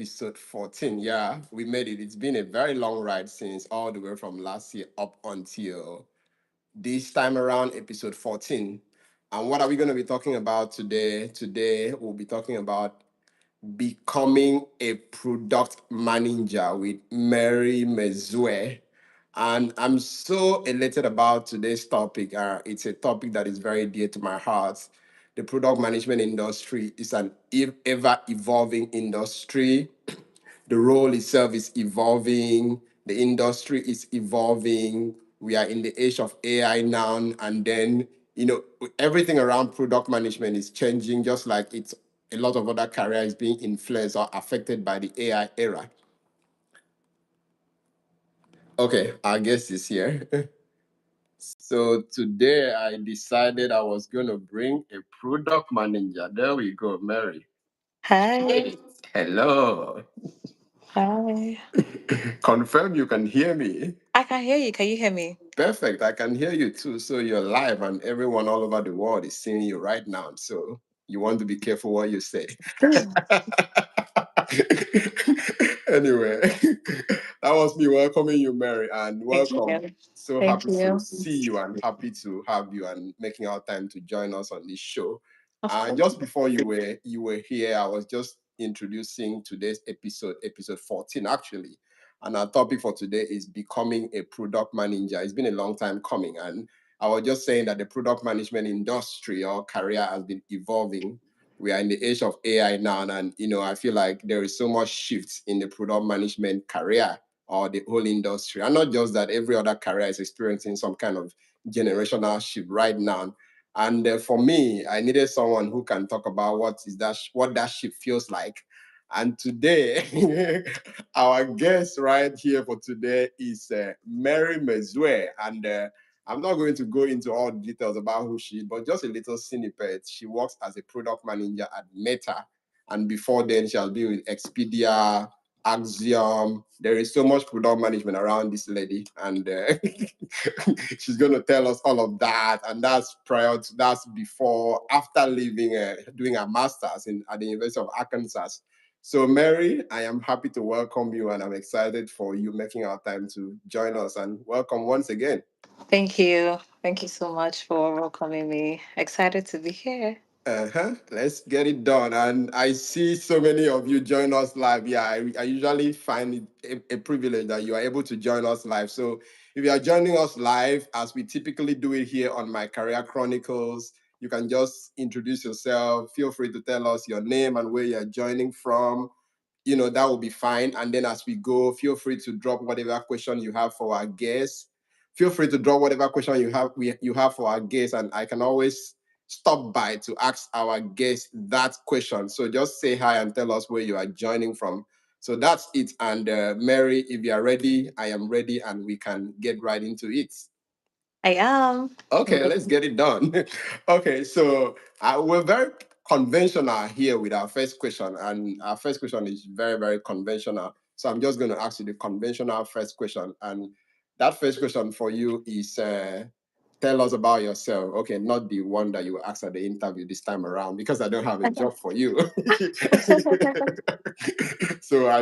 episode 14. Yeah, we made it. It's been a very long ride since all the way from last year up until this time around, episode 14. And what are we going to be talking about today? Today, we'll be talking about becoming a product manager with Mary Mezue. And I'm so elated about today's topic. It's a topic that is very dear to my heart. The product management industry is an ever evolving industry. The role itself is evolving, the industry is evolving. We are in the age of AI now, and then everything around product management is changing, just like it's a lot of other careers being influenced or affected by the AI era. Okay, our guest is here. So today I decided I was going to bring a product manager. There we go, Mary. Hi. Hello. Hi. Confirm you can hear me. I can hear you. Can you hear me? Perfect. I can hear you too. So you're live, and everyone all over the world is seeing you right now. So you want to be careful what you say. Anyway, that was me welcoming you, Mary, and Thank welcome. you. So Thank happy to you. see you and happy to have you and making our time to join us on this show. Of And course. just before you were here, I was just introducing today's episode 14 actually. And our topic for today is becoming a product manager. It's been a long time coming, and I was just saying that the product management industry or career has been evolving. We are in the age of AI now, and I feel like there is so much shift in the product management career or the whole industry, and not just that. Every other career is experiencing some kind of generational shift right now. And for me, I needed someone who can talk about what that shift feels like. And today, our guest right here for today is Mary Mezue, and I'm not going to go into all the details about who she is, but just a little snippet. She works as a product manager at Meta. And before then, she has been with Expedia, Axiom. There is so much product management around this lady. And she's going to tell us all of that. And that's before, after leaving, doing a master's at the University of Arkansas. So, Mary, I am happy to welcome you, and I'm excited for you making our time to join us. And welcome once again. Thank you. Thank you so much for welcoming me. Excited to be here. Uh-huh. Let's get it done. And I see so many of you join us live. Yeah, I usually find it a privilege that you are able to join us live. So if you are joining us live, as we typically do it here on my Career Chronicles, you can just introduce yourself. Feel free to tell us your name and where you're joining from. That will be fine. And then as we go, feel free to drop whatever question you have for our guests. Feel free to drop whatever question you have for our guests, and I can always stop by to ask our guests that question. So just say hi and tell us where you are joining from. So that's it. And Mary, if you are ready, I am ready, and we can get right into it. I am. Okay, let's get it done. Okay, so we're very conventional here with our first question, and our first question is very, very conventional. So I'm just going to ask you the conventional first question, and that first question for you is tell us about yourself. Okay, not the one that you asked at the interview this time around, because I don't have a job for you. So I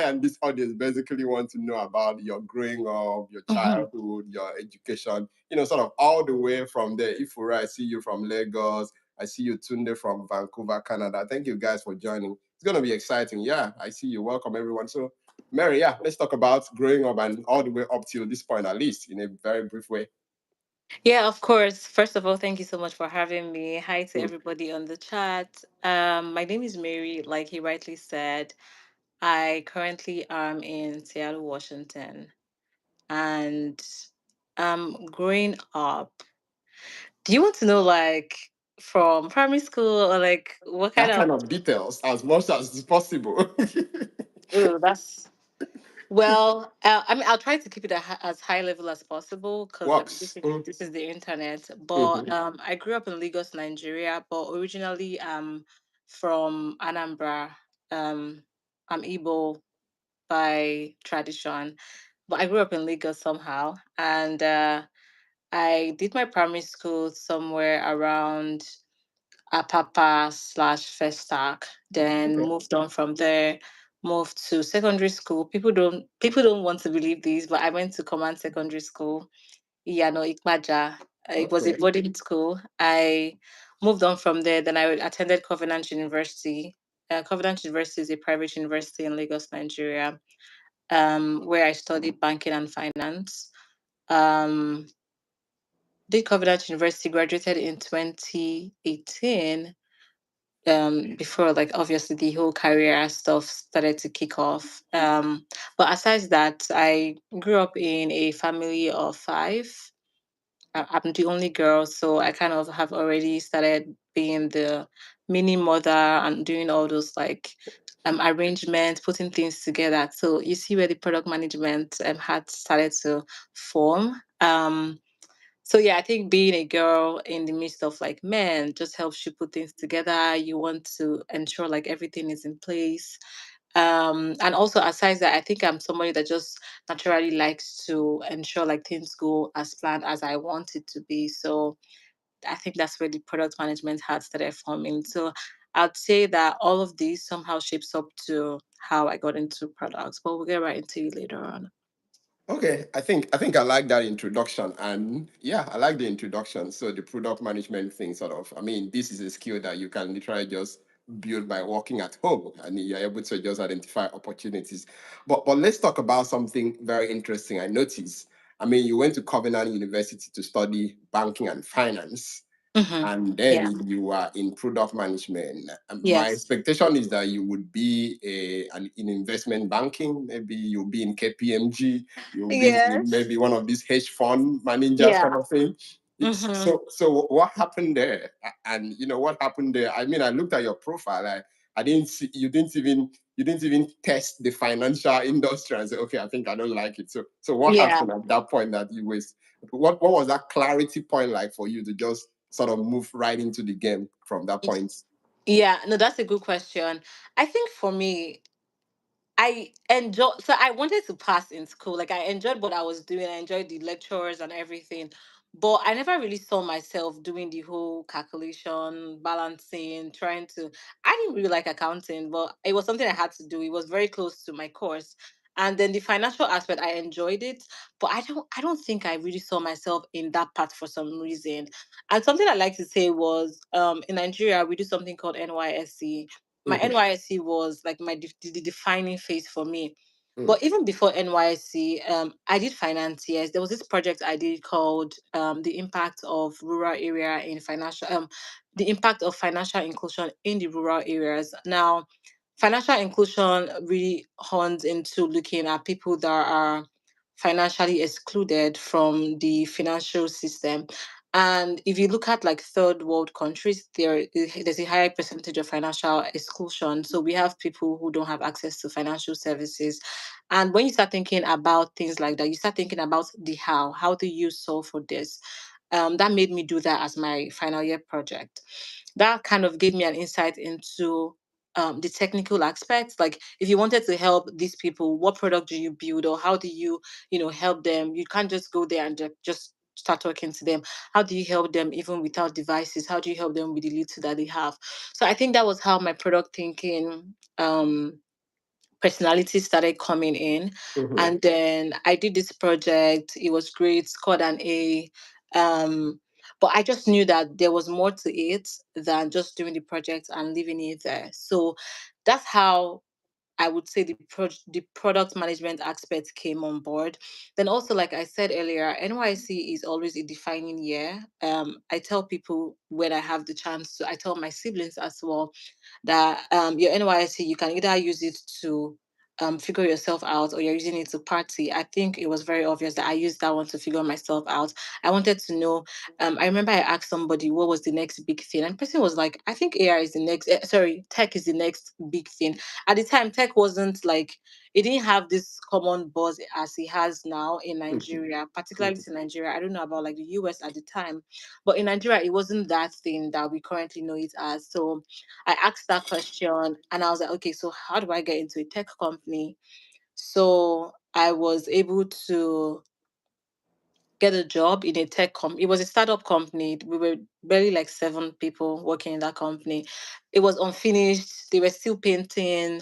and this audience basically want to know about your growing up, your Mhm. childhood, your education, sort of all the way from there. Ifura, I see you from Lagos. I see you, Tunde, from Vancouver, Canada. Thank you guys for joining. It's going to be exciting. Yeah, I see you. Welcome, everyone. So, Mary, yeah, let's talk about growing up and all the way up till this point, at least in a very brief way. Yeah, of course. First of all, thank you so much for having me. Hi to Hmm. everybody on the chat. My name is Mary, like he rightly said. I currently am in Seattle, Washington. And growing up, do you want to know like from primary school or like what kind That of? kind of details as much as is possible. Oh, that's I mean, I'll try to keep it as high level as possible because Works. this is the internet. But Mm-hmm. I grew up in Lagos, Nigeria, but originally from Anambra. Um, I'm Igbo by tradition, but I grew up in Lagos somehow, and I did my primary school somewhere around Apapa slash Festac. Then Okay. moved on from there, moved to secondary school. People don't want to believe this, but I went to Command Secondary School. Yeah, no, Ikmaja. It was a Okay. boarding school. I moved on from there. Then I attended Covenant University. Covenant University is a private university in Lagos, Nigeria, where I studied banking and finance. Um, did Covenant University, graduated in 2018. Before, like, obviously the whole career stuff started to kick off. But aside that, I grew up in a family of five. I'm the only girl, so I kind of have already started being the mini mother and doing all those, like, arrangements, putting things together. So you see where the product management had started to form. So yeah, I think being a girl in the midst of like men just helps you put things together. You want to ensure like everything is in place. And also aside that, I think I'm somebody that just naturally likes to ensure like things go as planned as I want it to be. So I think that's where the product management had started forming. So I'd say that all of these somehow shapes up to how I got into products, but we'll get right into it later on. Okay, I think I like that introduction, and yeah, I like the introduction. So the product management thing, sort of. I mean, this is a skill that you can literally just build by working at home, and you're able to just identify opportunities. But let's talk about something very interesting. I noticed. I mean, you went to Covenant University to study banking and finance, Hmm. and Yeah. then you are in product management. My Yes. expectation is that you would be in investment banking. Maybe you'll be in KPMG. You'll be in Yes. maybe one of these hedge fund managers Yeah. kind of thing. Hmm. So what happened there? And what happened there? I mean, I looked at your profile. I didn't see you didn't even test the financial industry and say, okay, I think I don't like it. So what Yeah. happened at that point that you was what was that clarity point like for you to just sort of move right into the game from that point? Yeah, no, that's a good question. I think for me, so I wanted to pass in school. Like, I enjoyed what I was doing. I enjoyed the lectures and everything. But I never really saw myself doing the whole calculation, balancing, trying to. I didn't really like accounting, but it was something I had to do. It was very close to my course. And then the financial aspect, I enjoyed it, but I don't think I really saw myself in that part for some reason. And something I like to say was, in Nigeria, we do something called NYSC. My Mhm, NYSC was like the defining phase for me. mhm, But even before NYSC, I did finance. Yes, there was this project I did called the impact of rural area in financial the impact of financial inclusion in the rural areas. Now, financial inclusion really horns into looking at people that are financially excluded from the financial system. And if you look at like third world countries, there's a higher percentage of financial exclusion. So we have people who don't have access to financial services. And when you start thinking about things like that, you start thinking about the how. How do you solve for this? That made me do that as my final year project. That kind of gave me an insight into the technical aspects. Like, if you wanted to help these people, what product do you build, or how do you, help them? You can't just go there and just start talking to them. How do you help them even without devices? How do you help them with the little that they have? So I think that was how my product thinking personality started coming in. mhm. And then I did this project. It was great, scored an A. Um, but I just knew that there was more to it than just doing the project and leaving it there. So that's how I would say the product management aspect came on board. Then also, like I said earlier, NYC is always a defining year. I tell people when I have the chance to, I tell my siblings as well that your NYC, you can either use it to figure yourself out, or you're using it to party. I think it was very obvious that I used that one to figure myself out. I wanted to know. I remember I asked somebody what was the next big thing, and the person was like, "I think AI is the next. Sorry, tech is the next big thing." At the time, tech wasn't like, it didn't have this common buzz as it has now in Mhm, Nigeria, particularly mhm. in Nigeria. I don't know about like the US at the time, but in Nigeria, it wasn't that thing that we currently know it as. So I asked that question and I was like, okay, so how do I get into a tech company? So I was able to get a job in a tech company. It was a startup company. We were barely like 7 people working in that company. It was unfinished. They were still painting.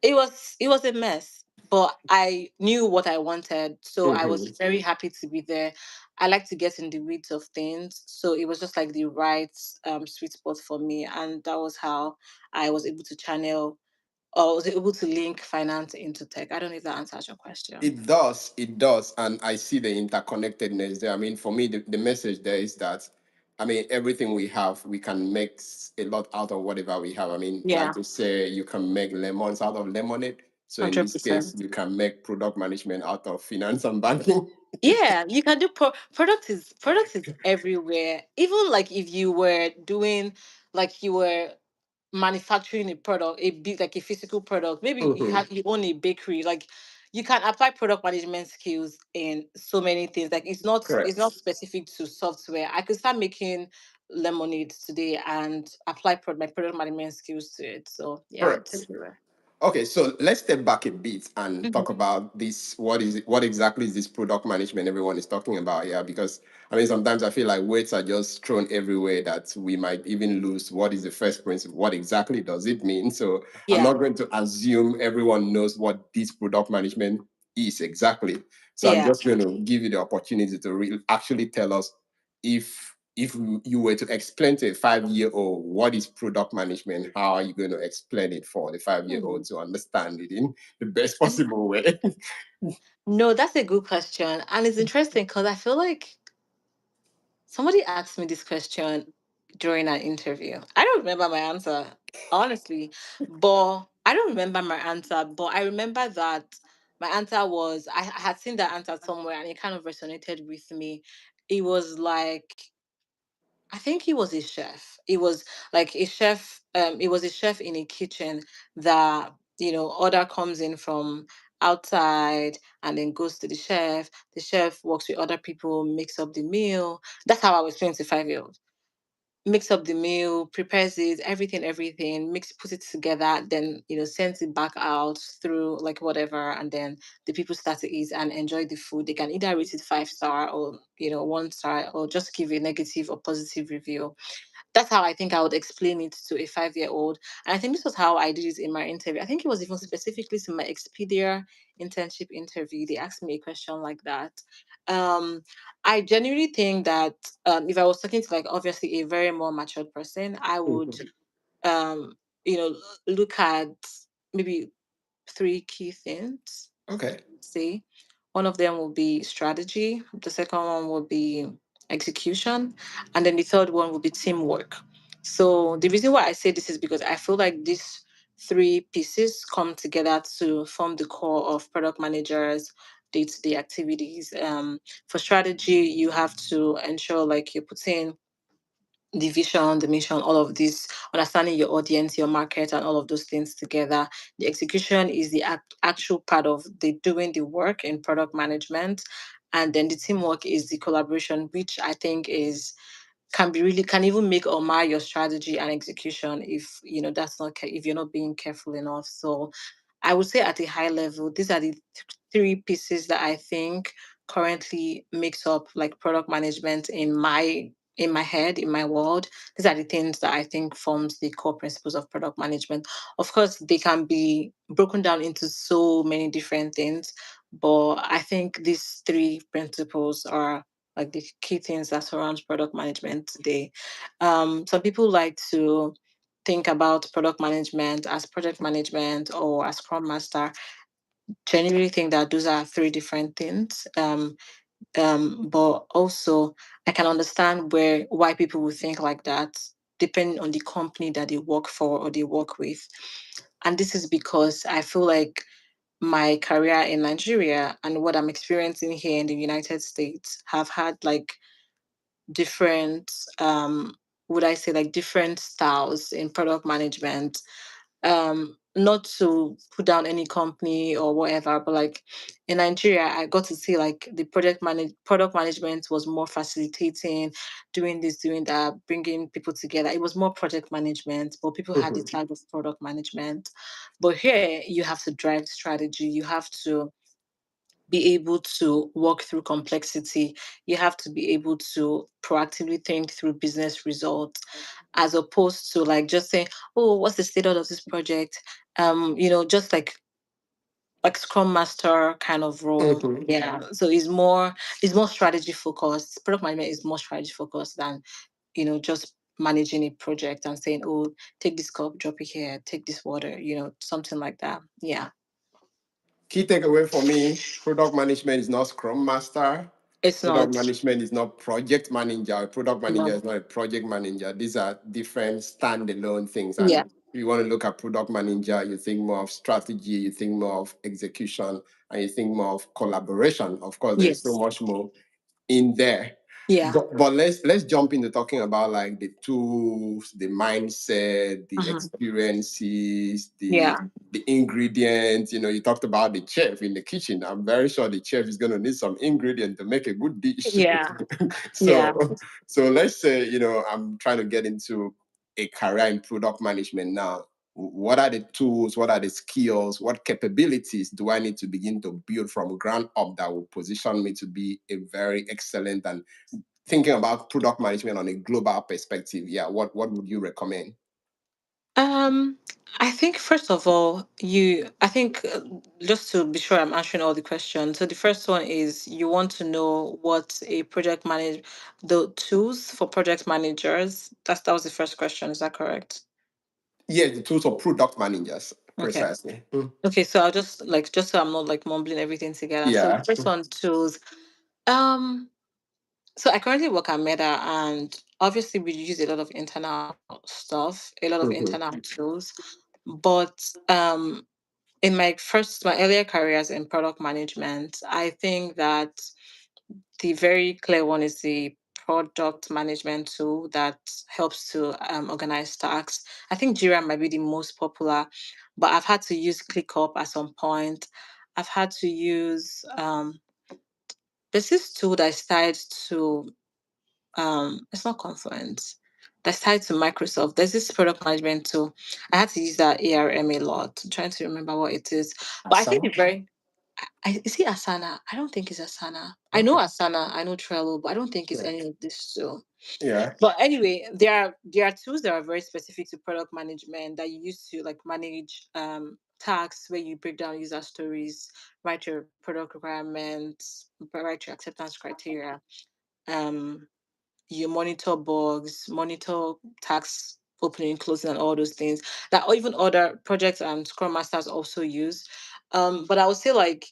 It was a mess, but I knew what I wanted, so I was Hmm. very happy to be there. I like to get in the weeds of things, so it was just like the right sweet spot for me, and that was how I was able to channel or was able to link finance into tech. I don't know if that answers your question. It does, and I see the interconnectedness there. I mean, for me, the message there is that, I mean, everything we have, we can make a lot out of whatever we have. I mean, like Yeah, they say, you can make lemons out of lemonade. So in this case, 100%. you can make product management out of finance and banking. Yeah, you can do product is everywhere. Even like if you were doing like you were manufacturing a product, a big like a physical product. Maybe Mhm. you own a bakery. Like you can apply product management skills in so many things. Like it's not Correct. specific to software. I could start making lemonade today and apply my product management skills to it. So yeah, it's Correct. everywhere. Okay, so let's step back a bit and talk Mhm. about this. What is it? What exactly is this product management everyone is talking about here? Because I mean, sometimes I feel like weights are just thrown everywhere that we might even lose. What is the first principle? What exactly does it mean? So I'm not Yeah. going to assume everyone knows what this product management is exactly. So I'm Yeah. just going to give you the opportunity to actually tell us if you were to explain to a 5 year old what is product management, how are you going to explain it for the 5 year old Hmm. to understand it in the best possible way? No, that's a good question. And it's interesting because I feel like somebody asked me this question during an interview. I don't remember my answer, honestly, but I don't remember my answer, but I remember that my answer was I had seen that answer somewhere and it kind of resonated with me. It was like I think he was a chef. It was like a chef. It was a chef in a kitchen that order comes in from outside and then goes to the chef. The chef works with other people, makes up the meal. That's how I was 25 years mix up the meal, prepares it, everything, puts it together, then sends it back out through like whatever, and then the people start to eat and enjoy the food. They can either rate it 5 star or 1 star, or just give a negative or positive review. That's how I think I would explain it to a 5 year old. And I think this was how I did it in my interview. I think it was even specifically to my Expedia internship interview. They asked me a question like that. Um, I genuinely think that if I was talking to like obviously a very more matured person, I would Mhm. um, look at maybe three key things. Okay. See, one of them will be strategy, the second one will be execution, and then the third one will be teamwork. So the reason why I say this is because I feel like these three pieces come together to form the core of product managers day-to-day activities. For strategy, you have to ensure like you're putting the vision, the mission, all of this, understanding your audience, your market, and all of those things together. The execution is the actual part of the doing the work in product management. And then the teamwork is the collaboration, which I think is can even make or mar your strategy and execution if that's not if you're not being careful enough. So I would say at a high level, these are the three pieces that I think currently makes up like product management in my head, in my world. These are the things that I think forms the core principles of product management. Of course, they can be broken down into so many different things, but I think these three principles are like the key things that surrounds product management today. Some people like to think about product management as project management or as scrum master. Genuinely think that those are three different things. But also I can understand why people would think like that, depending on the company that they work for or they work with. And this is because I feel like my career in Nigeria and what I'm experiencing here in the United States have had like different would I say like different styles in product management. Not to put down any company or whatever, but like in Nigeria I got to see like the product management was more facilitating, doing this, doing that, bringing people together. It was more project management, but people had the Mhm. tag of product management. But here you have to drive strategy, you have to be able to work through complexity. You have to be able to proactively think through business results, as opposed to like just saying, "Oh, what's the status of this project?" Just like Scrum Master kind of role. Mhm. Yeah. So it's more strategy focused. Product management is more strategy focused than just managing a project and saying, "Oh, take this cup, drop it here, take this water," something like that. Yeah. Key takeaway for me: product management is not Scrum Master. It's Product not. management is not project manager. A product manager No. is not a project manager. These are different standalone things. Yeah. And if you want to look at product manager, you think more of strategy, you think more of execution, and you think more of collaboration. Of course, there's so Yes. much more in there. Yeah. But let's jump into talking about like the tools, the mindset, the Mhm. experiences, the Yeah. the ingredients. You talked about the chef in the kitchen. I'm very sure the chef is going to need some ingredient to make a good dish. Yeah. Yeah. So let's say, I'm trying to get into a career in product management now. What are the tools? What are the skills? What capabilities do I need to begin to build from ground up that will position me to be a very excellent, and thinking about product management on a global perspective? Yeah, what would you recommend? Um, I think first of all, I think just to be sure I'm answering all the questions. So the first one is you want to know what a the tools for project managers. That was the first question. Is that correct? Yes, the tools of product managers, Okay. precisely. Okay. So I'll just so I'm not like mumbling everything together. So Yeah. first one, tools. Um, so I currently work at Meta, and obviously we use a lot of internal stuff, a lot of Mhm. internal tools, but in my earlier careers in product management, I think that the very clear one is the product management tool that helps to organize tasks. I think Jira might be the most popular, but I've had to use ClickUp at some point. I've had to use there's this tool that is tied to it's not Confluence. That's tied to Microsoft. There's this product management tool. I had to use that ARM a lot. I'm trying to remember what it is. But I think Asana. the very is it Asana? I don't think it's Asana. I know Okay. Asana, I know Trello, but I don't think it's Yeah. any of this too. Yeah. But anyway, there are tools that are very specific to product management that you use to like manage tasks where you break down user stories, write your product requirements, write your acceptance criteria. Um, you monitor bugs, monitor tasks opening, closing, and all those things that even other projects and Scrum Masters also use. But I would say like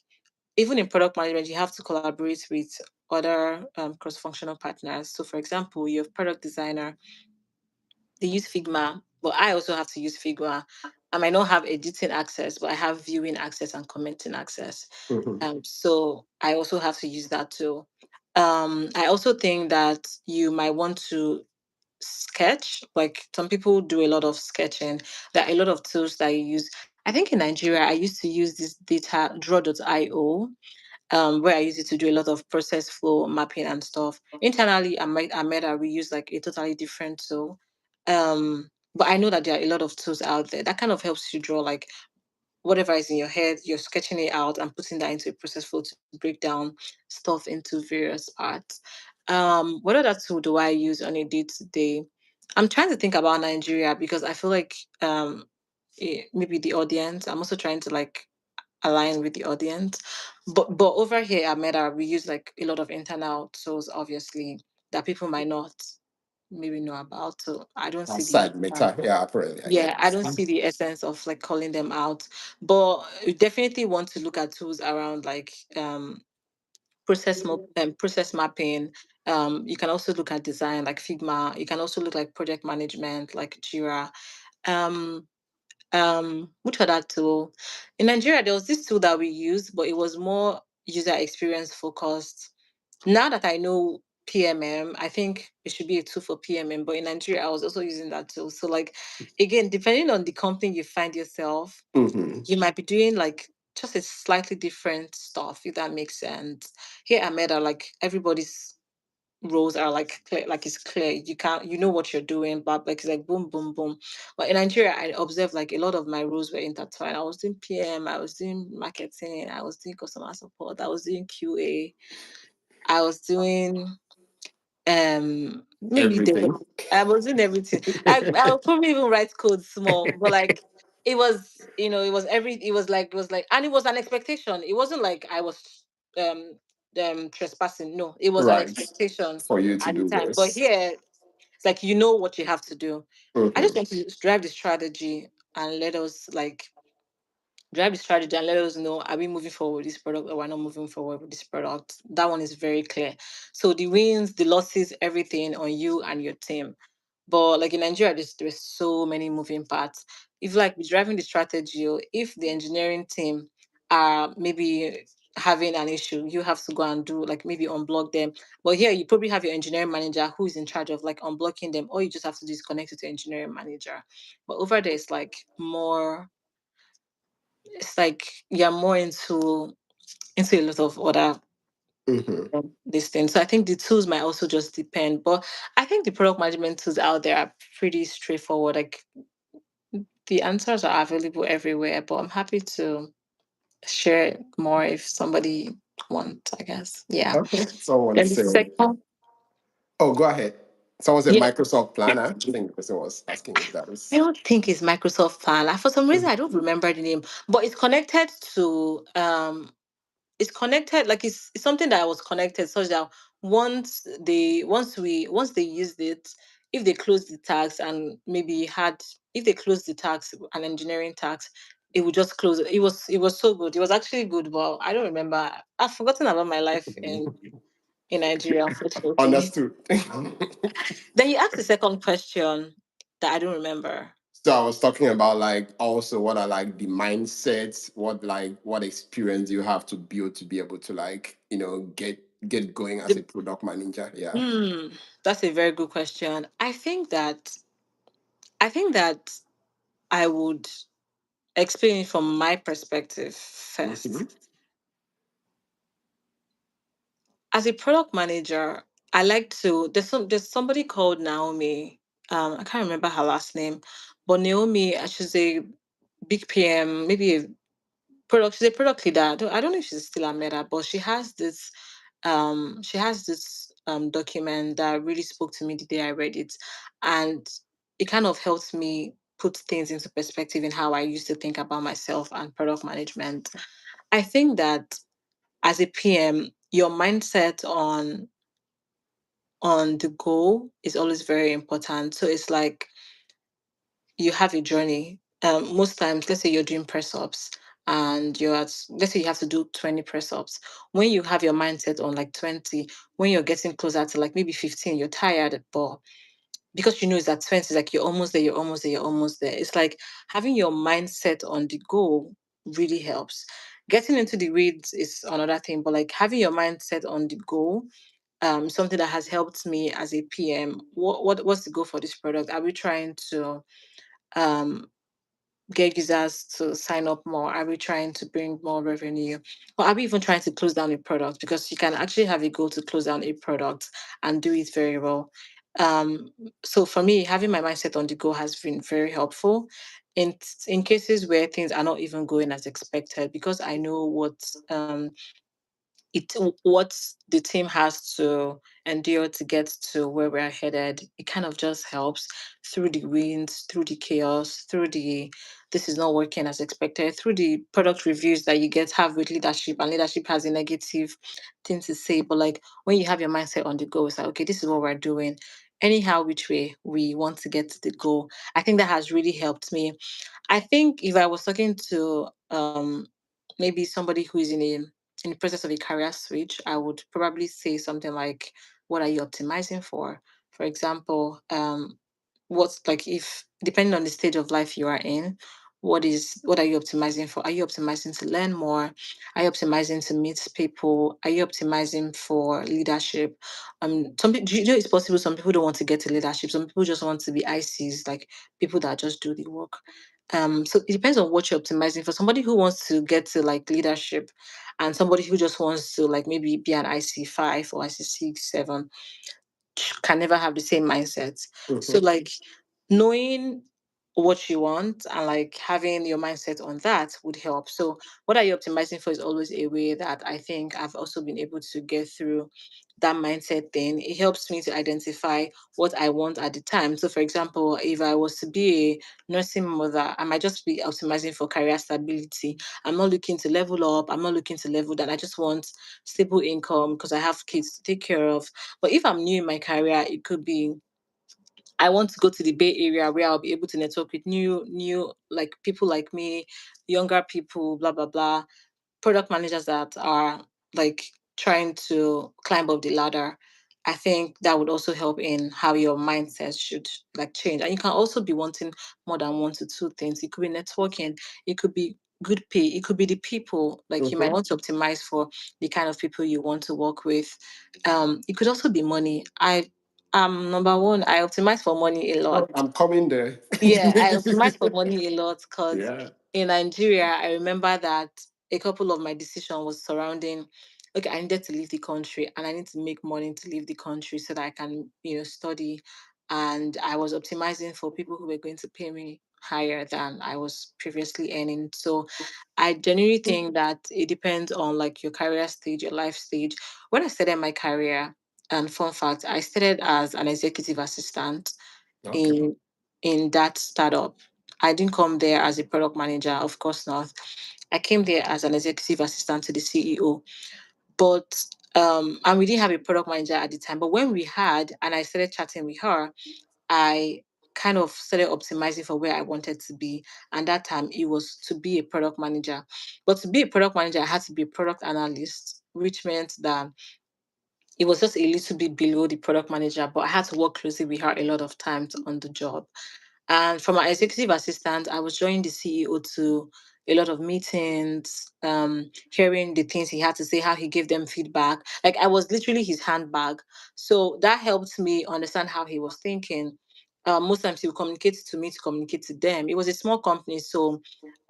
even in product management, you have to collaborate with other cross-functional partners. So, for example, you have product designer, they use Figma, but I also have to use Figma. I might not have editing access, but I have viewing access and commenting access. Mhm. So I also have to use that too. I also think that you might want to sketch. Like some people do a lot of sketching. There are a lot of tools that you use. I think in Nigeria, I used to use this data draw.io, where I use it to do a lot of process flow mapping and stuff. Internally, I Meta, we use like a totally different tool. But I know that there are a lot of tools out there that kind of helps you draw like whatever is in your head, you're sketching it out and putting that into a process flow to break down stuff into various parts. What other tool do I use on a day to day? I'm trying to think about Nigeria because I feel like maybe the audience. I'm also trying to like align with the audience. But over here at Meta, we use like a lot of internal tools, obviously, that people might not maybe know about. So I don't see the Outside meta. Yeah, apparently, I get yeah, I it. don't see the essence of like calling them out. But you definitely want to look at tools around like process mapping. You can also look at design like Figma. You can also look like project management like Jira. Um, which other tool? In Nigeria, there was this tool that we used, but it was more user experience focused. Now that I know PMM, I think it should be a tool for PMM. But in Nigeria, I was also using that tool. So like again, depending on the company you find yourself, Mhm. you might be doing like just a slightly different stuff, if that makes sense. Here at Meta, like everybody's roles are like clear, like it's clear. You can't, you know what you're doing, but like it's like boom, boom, boom. But in Nigeria, I observed like a lot of my roles were intertwined. I was doing PM, I was doing marketing, I was doing customer support, I was doing QA, I was doing maybe Everything. I was doing everything. I'll probably even write code small, but like it was, it was it was like, and it was an expectation. It wasn't like I was um trespassing. No, it was an Right. expectation For you to at the do time. But this. here it's like you know what you have to do. I just Hmm. want to drive the strategy and let us like drive the strategy and let us know, are we moving forward with this product or we're not moving forward with this product. That one is very clear. So the wins, the losses, everything on you and your team. But like in Nigeria, there's so many moving parts. If like we're driving the strategy, or if the engineering team are maybe having an issue, you have to go and do like maybe unblock them. But here you probably have your engineering manager who is in charge of like unblocking them. All you just have to do is connect it to engineering manager. But over there it's like more, it's like you're more into a lot of other Hmm. this thing. So I think the tools might also just depend. But I think the product management tools out there are pretty straightforward. Like the answers are available everywhere. But I'm happy to share more if somebody wants, I guess. Yeah. Okay. Someone Then the said, second, oh, go ahead. Someone said yeah. Microsoft Planner. I think the person was asking if that I is. don't think it's Microsoft Planner. For some reason, I don't remember the name, but it's connected to it's connected, like it's something that was connected such that once they used it, if they closed the tax and maybe had if they closed the tax, an engineering tax, it would just close it. It was so good. It was actually good, but I don't remember. I've forgotten about my life in Nigeria, unfortunately. Understood. Then you asked the second question that I don't remember. So I was talking about like also what are like the mindsets, what experience you have to build to be able to like, get going as a The, product manager. Yeah. hmm, that's a very good question. I think that I would explain it from my perspective Hmm. first. As a product manager, I like to there's somebody called Naomi. I can't remember her last name, but Naomi, she's a big PM, maybe a she's a product leader. I don't know if she's still a meta, but she has this document that really spoke to me the day I read it. And it kind of helped me put things into perspective in how I used to think about myself and product management. I think that as a PM, your mindset on the goal is always very important. So it's like you have a journey. Most times, let's say you're doing press ups and let's say you have to do 20 press ups. When you have your mindset on like 20, when you're getting closer to like maybe 15, you're tired, but because you know it's at 20, it's like you're almost there, you're almost there, you're almost there. It's like having your mindset on the goal really helps. Getting into the weeds is another thing, but like having your mindset on the goal, something that has helped me as a PM. What's the goal for this product? Are we trying to um get users to sign up more? Are we trying to bring more revenue? Or are we even trying to close down a product? Because you can actually have a goal to close down a product and do it very well. Um, so for me, having my mindset on the goal has been very helpful in cases where things are not even going as expected, because I know what the team has to endure to get to where we're headed. It kind of just helps through the wins, through the chaos, through the this is not working as expected, through the product reviews that you get have with leadership, and leadership has a negative thing to say. But like when you have your mindset on the goal, it's like, okay, this is what we're doing. Anyhow, which way we want to get to the goal. I think that has really helped me. I think if I was talking to maybe somebody who is in the process of a career switch, I would probably say something like, "What are you optimizing for?" For example, what's like if depending on the stage of life you are in, what are you optimizing for? Are you optimizing to learn more? Are you optimizing to meet people? Are you optimizing for leadership? Some people, you know, it's possible some people don't want to get to leadership. Some people just want to be ICs, like people that just do the work. So it depends on what you're optimizing for. Somebody who wants to get to like leadership, and somebody who just wants to like maybe be an IC5 or IC6, 7, can never have the same mindset. So Mhm. like knowing what you want and like having your mindset on that would help. So what are you optimizing for is always a way that I think I've also been able to get through that mindset thing. It helps me to identify what I want at the time. So for example, if I was to be a nursing mother, I might just be optimizing for career stability. I'm not looking to level up, I'm not looking to level down. I just want stable income because I have kids to take care of. But if I'm new in my career, it could be I want to go to the Bay Area where I'll be able to network with new like people like me, younger people, blah blah blah, product managers that are like trying to climb up the ladder. I think that would also help in how your mindset should like change. And you can also be wanting more than one to two things. It could be networking, it could be good pay, it could be the people. Like you might Mhm. want to optimize for the kind of people you want to work with. It could also be money. I Number one, I optimize for money a Oh, lot. I'm coming there. Yeah, I optimize for money a lot because Yeah. in Nigeria, I remember that a couple of my decision was surrounding, okay, I needed to leave the country and I need to make money to leave the country so that I can, study. And I was optimizing for people who were going to pay me higher than I was previously earning. So I genuinely think that it depends on like your career stage, your life stage. When I started my career, and fun fact, I started as an executive assistant Okay. in that startup. I didn't come there as a product manager, of course not. I came there as an executive assistant to the CEO. But and we didn't have a product manager at the time. But when we had, and I started chatting with her, I kind of started optimizing for where I wanted to be. And that time it was to be a product manager. But to be a product manager, I had to be a product analyst, which meant that it was just a little bit below the product manager, but I had to work closely with her a lot of times on the job. And from my executive assistant, I was joining the CEO to a lot of meetings, hearing the things he had to say, how he gave them feedback. Like I was literally his handbag. So that helped me understand how he was thinking. Most times he would communicate to me to communicate to them. It was a small company, so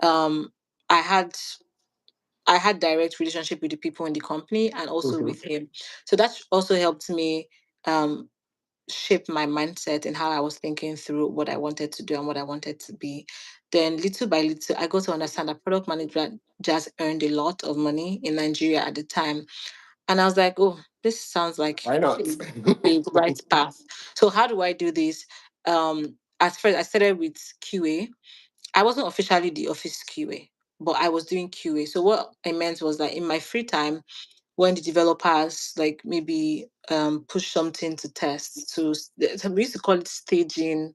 um, I had direct relationship with the people in the company and also Mhm. with him. So that also helped me um, shape my mindset and how I was thinking through what I wanted to do and what I wanted to be. Then little by little, I got to understand that product management just earned a lot of money in Nigeria at the time. And I was like, oh, this sounds like Why not? a right path. So how do I do this? At first, I started with QA. I wasn't officially the office QA, but I was doing QA. So what I meant was that in my free time, when the developers like maybe push something to test, we used to call it staging,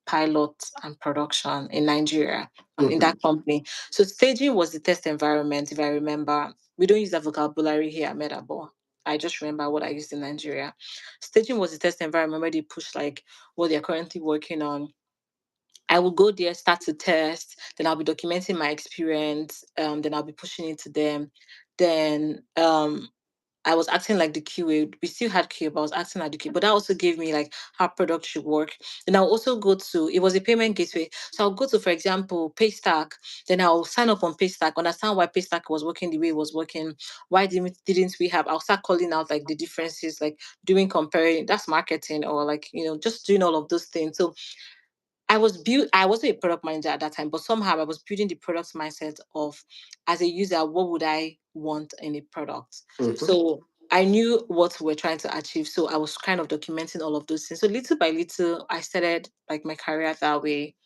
pilot, and production in Nigeria, in Mhm. that company. So staging was the test environment, if I remember. We don't use that vocabulary here at Medabo. I just remember what I used in Nigeria. Staging was the test environment where they push like what they're currently working on. I will go there, start to test, then I'll be documenting my experience, then I'll be pushing it to them. Then I was acting like the QA. We still had QA, but I was acting like the QA. But that also gave me like how product should work. Then I'll also go to, it was a payment gateway. So I'll go to, for example, Paystack. Then I'll sign up on Paystack, understand why Paystack was working the way it was working. Why didn't we have, I'll start calling out like the differences, like doing comparing, that's marketing, or like, just doing all of those things. So I wasn't a product manager at that time, but somehow I was building the product mindset of, as a user, what would I want in a product? Mhm. So I knew what we're trying to achieve. So I was kind of documenting all of those things. So little by little, I started like my career that way.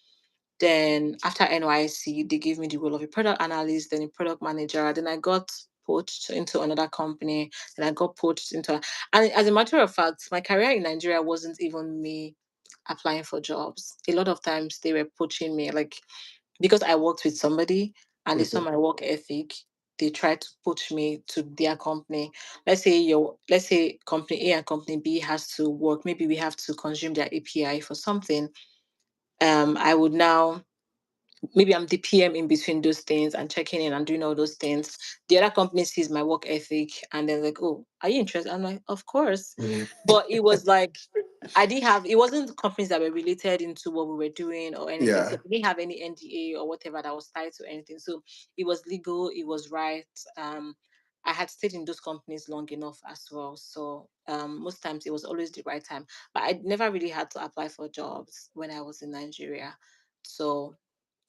Then after NYC, they gave me the role of a product analyst, then a product manager. Then I got poached into another company. Then I got poached into, and as a matter of fact, my career in Nigeria wasn't even me applying for jobs. A lot of times they were poaching me, like because I worked with somebody and they saw Mhm. my work ethic. They tried to poach me to their company. Let's say company A and company B has to work. Maybe we have to consume their API for something. I would now, maybe I'm the PM in between those things and checking in and doing all those things. The other company sees my work ethic and they're like, "Oh, are you interested?" I'm like, "Of course." Mhm. But it was like I didn't have, it wasn't companies that were related into what we were doing or anything. So Yeah. I didn't have any NDA or whatever that was tied to anything. So it was legal, it was right. I had stayed in those companies long enough as well. So most times it was always the right time. But I never really had to apply for jobs when I was in Nigeria. So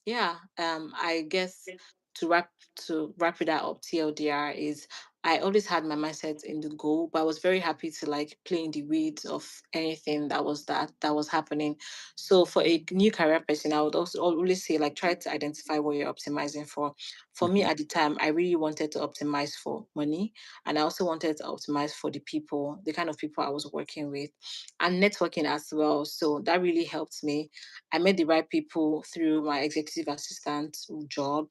yeah, I guess to wrap it up, TLDR is I always had my mindset in the goal, but I was very happy to like play in the weeds of anything that was happening. So for a new career person, I would also always say like try to identify what you're optimizing for. For me Mhm. at the time, I really wanted to optimize for money, and I also wanted to optimize for the people, the kind of people I was working with, and networking as well. So that really helped me. I met the right people through my executive assistant job.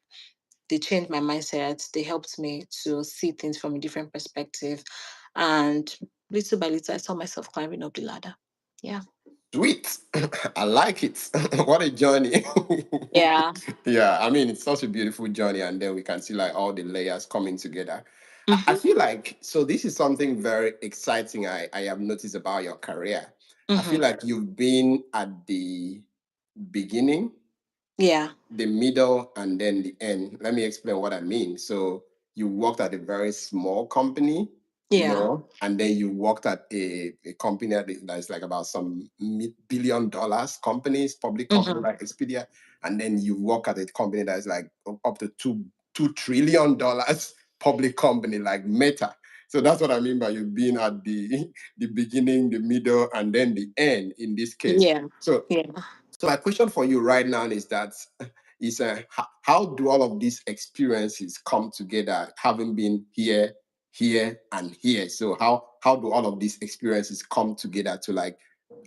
They changed my mindset. They helped me to see things from a different perspective. And little by little, I saw myself climbing up the ladder. Yeah. Sweet. I like it. What a journey. Yeah. Yeah, I mean, it's such a beautiful journey, and then we can see like all the layers coming together. I Hmm. feel like so this is something very exciting I have noticed about your career. I feel Hmm. like you've been at the beginning, Yeah. the middle, and then the end. Let me explain what I mean. So you worked at a very small company, Yeah. and then you worked at a company that's like about some billion dollars companies, public company Hmm. like Expedia, and then you work at a company that's like up to $2 trillion public company like Meta. So that's what I mean by you being at the the beginning, the middle, and then the end in this case. Yeah. So Yeah. so my question for you right now is that how do all of these experiences come together, having been here, here, and here? So how do all of these experiences come together to like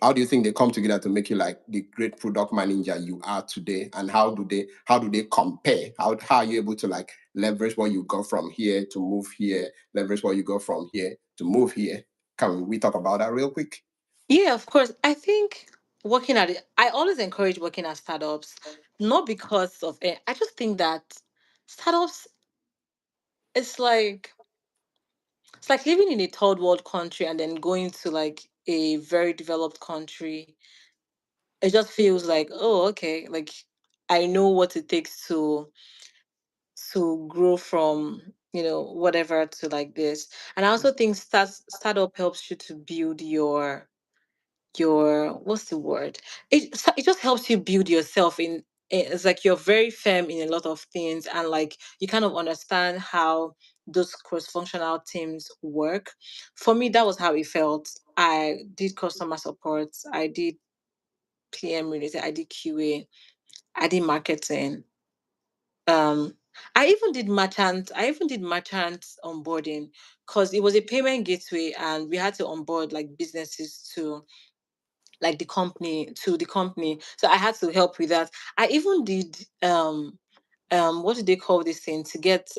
how do you think they come together to make you like the great product manager you are today? And how do they compare? How are you able to like leverage what you got from here to move here, leverage what you got from here to move here? Can we talk about that real quick? Yeah, of course. I think working at it, I always encourage working at startups, not because of it. I just think that startups, it's like it's like living in a third world country and then going to like a very developed country. It just feels like, oh, okay, like I know what it takes to grow from, whatever to like this. And I also think startup helps you to build your what's the word? It just helps you build yourself in. It's like you're very firm in a lot of things, and like you kind of understand how those cross-functional teams work. For me, that was how it felt. I did customer support, I did PM related, I did QA, I did marketing. um I even did merchant onboarding because it was a payment gateway and we had to onboard like businesses to like the company, so I had to help with that. I even did what do they call this thing to get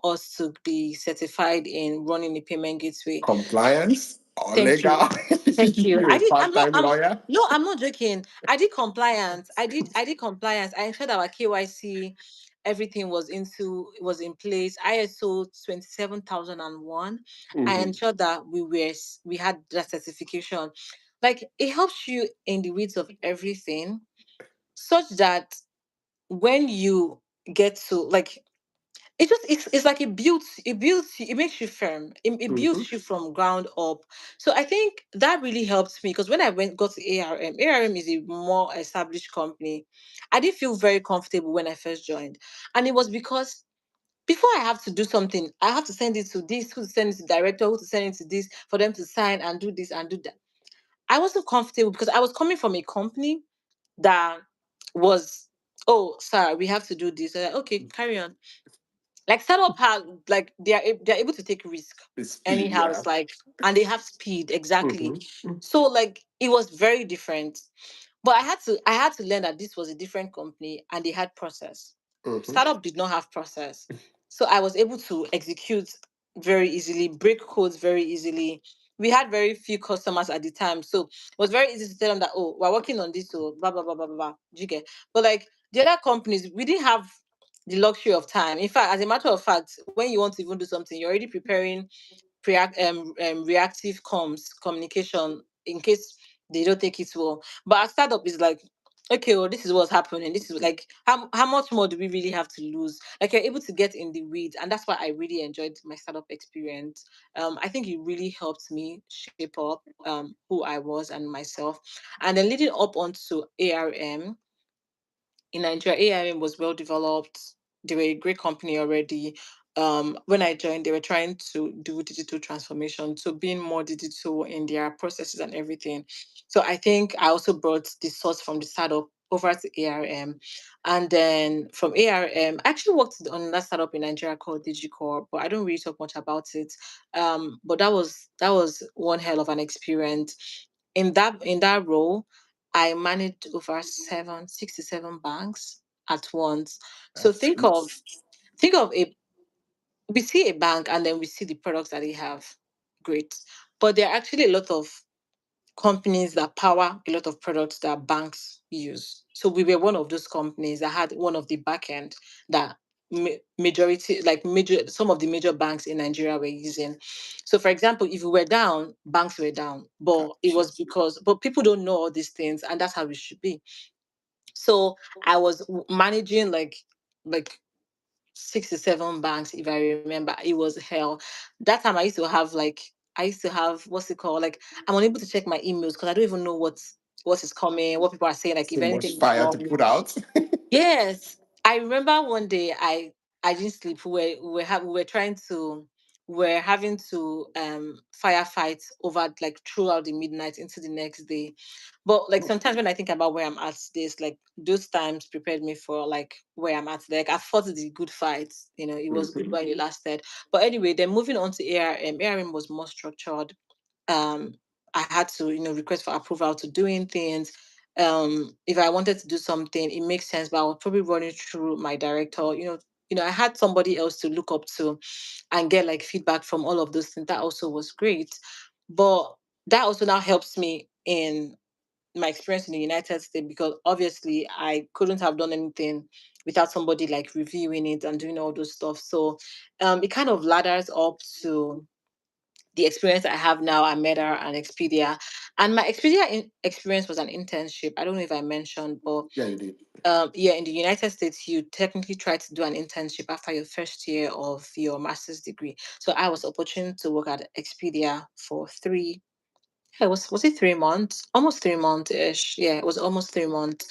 us to be certified in running a payment gateway. Compliance or Thank you. legal? Thank you. You're I a did. I'm not. part-time lawyer. No. I'm not joking. I did compliance. I did compliance. I ensured our KYC, everything was in place. ISO 27001. I Mhm. ensured that we had that certification. Like it helps you in the weeds of everything, such that when you get to like it's like it makes you firm. It Mhm. builds you from ground up. So I think that really helped me because when I got to ARM is a more established company. I didn't feel very comfortable when I first joined, and it was because before I have to do something, I have to send it to this, who to send it to director, who to send it to this for them to sign and do this and do that. I wasn't comfortable because I was coming from a company that was, oh, sir, we have to do this. Like, okay, carry on. Like startup have like they're able to take risk The speed, anyhow. yeah. It's like, and they have speed exactly. Mhm. So like it was very different. But I had to learn that this was a different company and they had process. Mhm. Startup did not have process. So I was able to execute very easily, break codes very easily. We had very few customers at the time. So it was very easy to tell them that, oh, we're working on this, so blah blah blah blah blah blah. Do you get? But like the other companies, we didn't have the luxury of time. In fact, as a matter of fact, when you want to even do something, you're already preparing reactive comms communication in case. they don't take it well. But a startup is like, okay, well, this is what's happening. This is like, how much more do we really have to lose? Like, you're able to get in the weeds, and that's why I really enjoyed my startup experience. I think it really helped me shape up who I was and myself. And then leading up onto ARM, in Nigeria, AIM was well developed. They were a great company already. When I joined, they were trying to do digital transformation, so being more digital in their processes and everything. So I think I also brought the source from the startup over to ARM. And then from ARM, I actually worked on that startup in Nigeria called DigiCore, but I don't really talk much about it. But that was one hell of an experience. In that role, I managed over 6 to 7 banks at once. So That's think great. of think of a we see a bank and then we see the products that they have. Great. But there are actually a lot of companies that power a lot of products that banks use. So we were one of those companies that had one of the back end that majority, like major, some of the major banks in Nigeria were using. So for example, if we were down, banks were down, but it Gotcha. was because, but people don't know all these things, and that's how it should be. So I was managing like 6 to 7 banks, if I remember. It was hell. That time I used to have, what's it called? Like, I'm unable to check my emails because I don't even know what is coming, what people are saying, like if So much anything is fire to wrong. put out. Yes, I remember one day I didn't sleep. We were trying to we're having to firefight over like throughout the midnight into the next day. But like sometimes when I think about where I'm at this, like those times prepared me for like where I'm at today. Like I fought the good fights, it was good Mhm. while it lasted. But anyway, then moving on to ARM. ARM was more structured. um I had to, request for approval to doing things. If I wanted to do something, it makes sense, but I would probably run it through my director. I had somebody else to look up to and get like feedback from all of those things. That also was great. But that also now helps me in my experience in the United States, because obviously I couldn't have done anything without somebody like reviewing it and doing all those stuff. So it kind of ladders up to the experience I have now at Meta and Expedia. And my Expedia experience was an internship. I don't know if I mentioned, but Yeah, you did. yeah, in the United States, you technically try to do an internship after your first year of your master's degree. So I was opportune to work at Expedia for was it 3 months? Almost 3 months ish. Yeah, it was almost 3 months.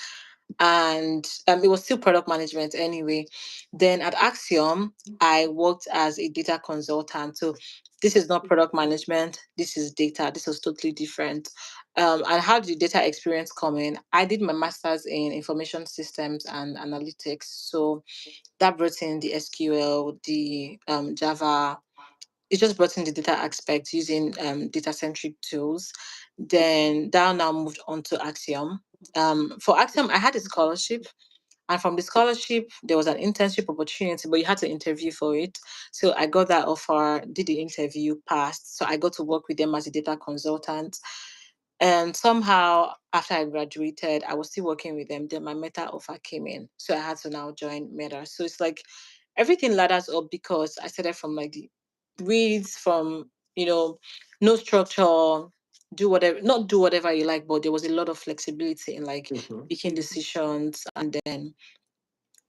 And it was still product management anyway. Then at Axiom, I worked as a data consultant. So this is not product management, this is data. This was totally different. And how did data experience come in? I did my master's in information systems and analytics. So that brought in the SQL, the Java. It just brought in the data aspect using data centric tools. Then that now moved on to Axiom. For Axiom, I had a scholarship, and from the scholarship, there was an internship opportunity, but you had to interview for it. So I got that offer, did the interview, passed. So I got to work with them as a data consultant. And somehow, after I graduated, I was still working with them. Then my Meta offer came in. So I had to now join Meta. So it's like everything ladders up because I started from like the weeds, from, you know, no structure, do whatever, not do whatever you like, but there was a lot of flexibility in like Mhm. making decisions. And then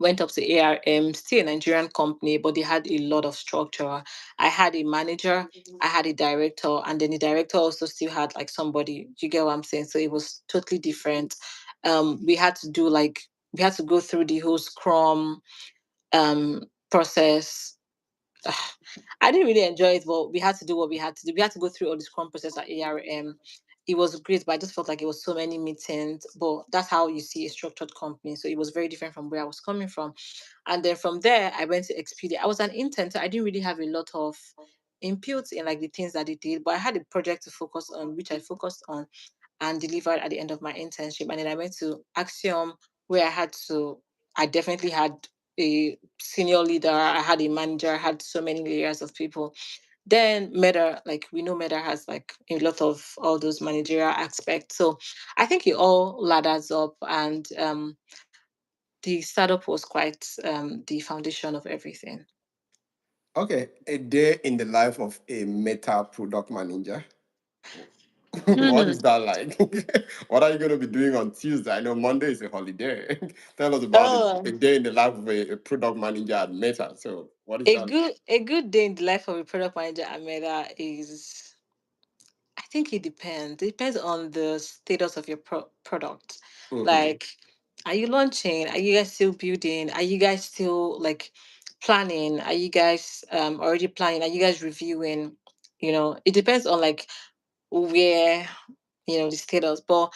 went up to ARM, still a Nigerian company, but they had a lot of structure. I had a manager, I had a director, and then the director also still had like somebody. You get what I'm saying? So it was totally different. We had to do like we had to go through the whole Scrum process. I didn't really enjoy it, but we had to do what we had to do. We had to go through all the Scrum process at ARM. It was great, but I just felt like it was so many meetings. But that's how you see a structured company. So it was very different from where I was coming from. And then from there, I went to Expedia. I was an intern, so I didn't really have a lot of input in like the things that they did, but I had a project to focus on, which I focused on and delivered at the end of my internship. And then I went to Axiom, where I definitely had a senior leader, I had a manager, I had so many layers of people. Then Meta, like we know Meta has like a lot of all those managerial aspects. So I think it all ladders up, and the startup was quite the foundation of everything. Okay, a day in the life of a Meta product manager. What Hmm. is that like? What are you going to be doing on Tuesday? I know Monday is a holiday. Tell us about a Oh, day in the life of a product manager at Meta. So, what is a that? good day in the life of a product manager at Meta is, I think it depends. It depends on the status of your product. Mm-hmm. Like, are you launching? Are you guys still building? Are you guys still like planning? Are you guys already planning? Are you guys reviewing? It depends on like where the status. But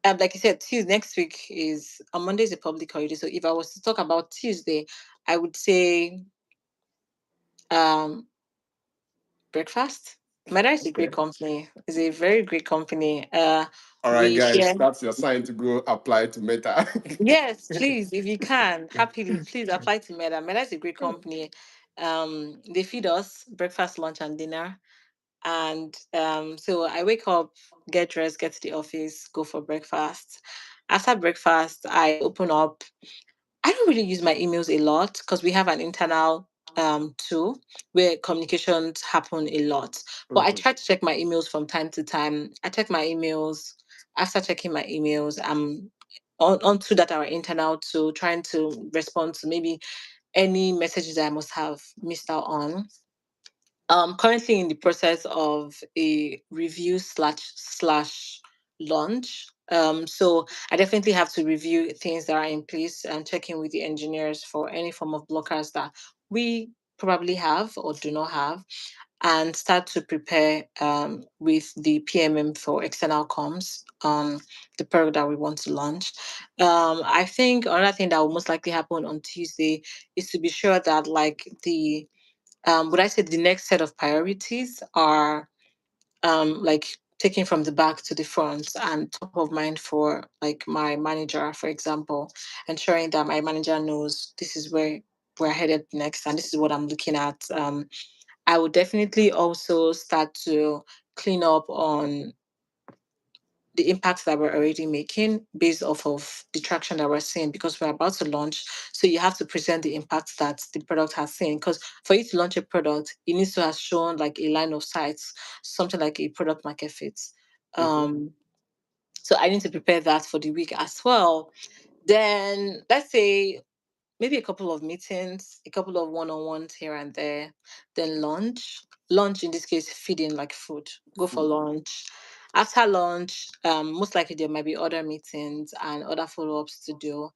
like you said, Tuesday next week is on Monday is a public holiday. So if I was to talk about Tuesday, I would say um breakfast. Meta is a great Okay. company. It's a very great company. All right, We guys, share. that's your sign to go apply to Meta. Yes, please, if you can, happily, please apply to Meta. Meta is a great company. They feed us breakfast, lunch, and dinner. And so I wake up, get dressed, get to the office, go for breakfast. After breakfast, I open up. I don't really use my emails a lot because we have an internal tool where communications happen a lot. But I Mhm. try to check my emails from time to time. I check my emails. After checking my emails, I'm onto that our internal tool, trying to respond to maybe any messages I must have missed out on. Currently in the process of a review slash launch. So I definitely have to review things that are in place and check in with the engineers for any form of blockers that we probably have or do not have, and start to prepare with the PMM for external comms on the product that we want to launch. I think another thing that will most likely happen on Tuesday is to be sure that like the would I say the next set of priorities are like taking from the back to the front and top of mind for like my manager, for example, ensuring that my manager knows this is where we're headed next and this is what I'm looking at. I would definitely also start to clean up on the impacts that we're already making based off of the traction that we're seeing because we're about to launch. So you have to present the impacts that the product has seen. Because for you to launch a product, it needs to have shown like a line of sight, something like a product market fit. Mhm. Um, so I need to prepare that for the week as well. Then let's say maybe a couple of meetings, a couple of one-on-ones here and there, then lunch. Lunch in this case, feeding like food. Go for Food. lunch. After lunch, most likely there might be other meetings and other follow-ups to do.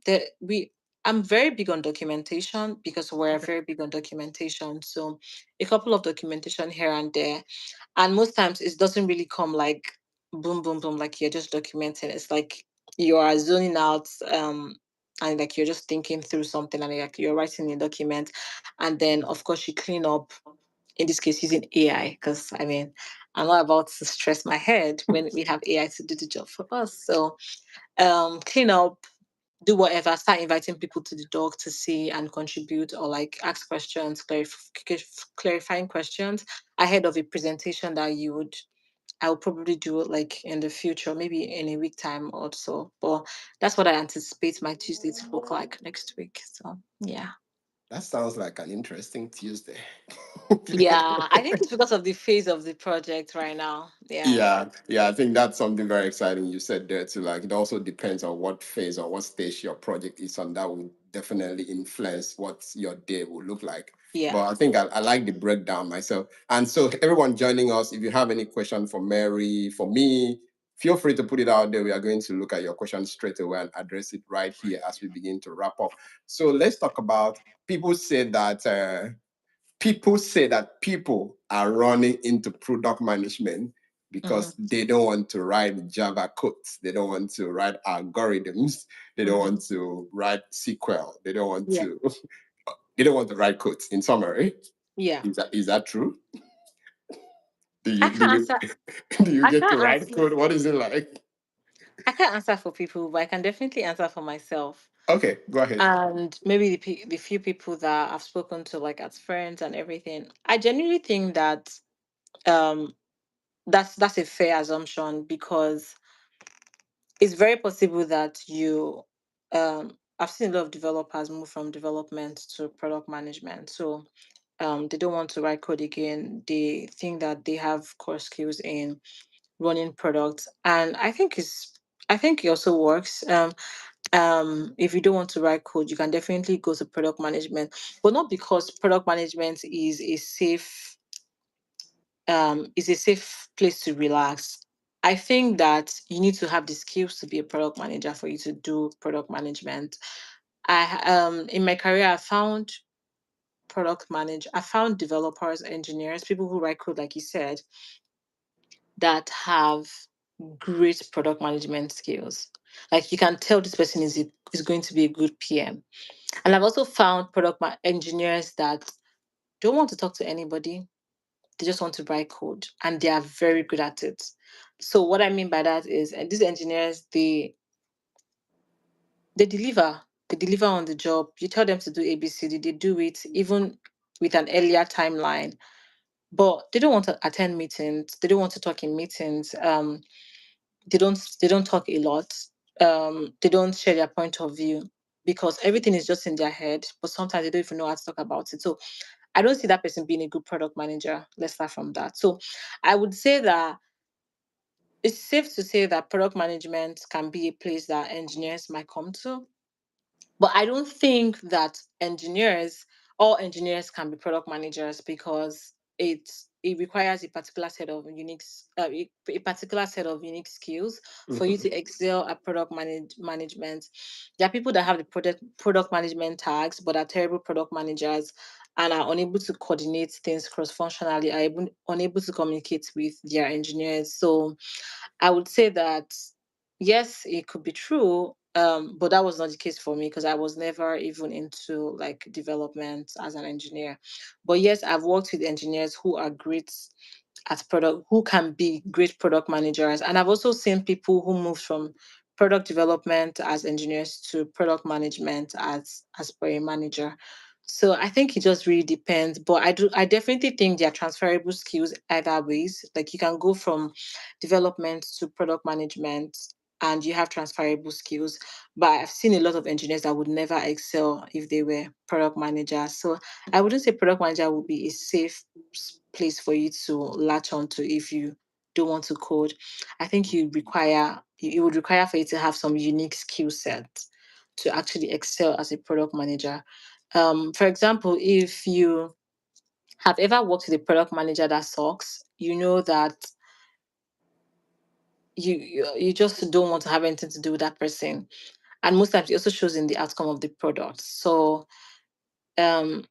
There we I'm very big on documentation because we're Okay. very big on documentation. So a couple of documentation here and there. And most times it doesn't really come like boom, boom, boom, like you're just documenting. It's like you are zoning out, and like you're just thinking through something and like you're writing a document. And then of course you clean up in this case using AI, because I mean I'm not about to stress my head when we have AI to do the job for us. So clean up, do whatever, start inviting people to the dog to see and contribute or like ask questions, clarifying questions ahead of a presentation that I will probably do it like in the future, maybe in a week time or so. But that's what I anticipate my Tuesday to look like next week. So yeah. That sounds like an interesting Tuesday. Yeah. I think it's because of the phase of the project right now. Yeah. Yeah, yeah, I think that's something very exciting you said there too. Like it also depends on what phase or what stage your project is on. That will definitely influence what your day will look like. Yeah. But I think I like the breakdown myself. And so everyone joining us, if you have any question for Mary, for me, feel free to put it out there. We are going to look at your question straight away and address it right here as we begin to wrap up. So let's talk about people say that people are running into product management Mm-hmm. because they don't want to write Java codes, they don't want to write algorithms, they don't Mm-hmm. want to write SQL, they don't want Yeah. to they don't want to write codes. In summary, Yeah. is that true? Do I you do can't you answer. do you I get to can't write answer. code? What is it like? I can't answer for people, but I can definitely answer for myself. Okay, go ahead. And maybe the few people that I've spoken to, like as friends and everything. I genuinely think that um, that's a fair assumption because it's very possible that I've seen a lot of developers move from development to product management. So they don't want to write code again. They think that they have core skills in running products, and I think it also works. If you don't want to write code, you can definitely go to product management, but not because product management is a safe place to relax. I think that you need to have the skills to be a product manager for you to do product management. In my career, I found developers, engineers, people who write code, like you said, that have great product management skills. Like you can tell this person is going to be a good PM. And I've also found engineers that don't want to talk to anybody. They just want to write code, and they are very good at it. So what I mean by that is, and these engineers, they deliver. They deliver on the job. You tell them to do ABCD, they do it even with an earlier timeline. But they don't want to attend meetings. They don't want to talk in meetings. They don't talk a lot. They don't share their point of view because everything is just in their head. But sometimes they don't even know how to talk about it. So I don't see that person being a good product manager. Let's start from that. So I would say that it's safe to say that product management can be a place that engineers might come to, but I don't think that all engineers can be product managers because it requires a particular set of a particular set of unique skills for you to excel at management. There are people that have the product management tags but are terrible product managers and are unable to coordinate things cross functionally, are unable to communicate with their engineers. So I would say that yes, it could be true. But that was not the case for me because I was never even into like development as an engineer. But yes, I've worked with engineers who are great at product, who can be great product managers. And I've also seen people who moved from product development as engineers to product management as per a manager. So I think it just really depends. But I definitely think there are transferable skills either ways. Like you can go from development to product management and you have transferable skills. But I've seen a lot of engineers that would never excel if they were product managers. So I wouldn't say product manager would be a safe place for you to latch onto if you don't want to code. I think it would require for you to have some unique skill set to actually excel as a product manager. For example, if you have ever worked with a product manager that sucks, you know that you just don't want to have anything to do with that person. And most times it also shows in the outcome of the product. So um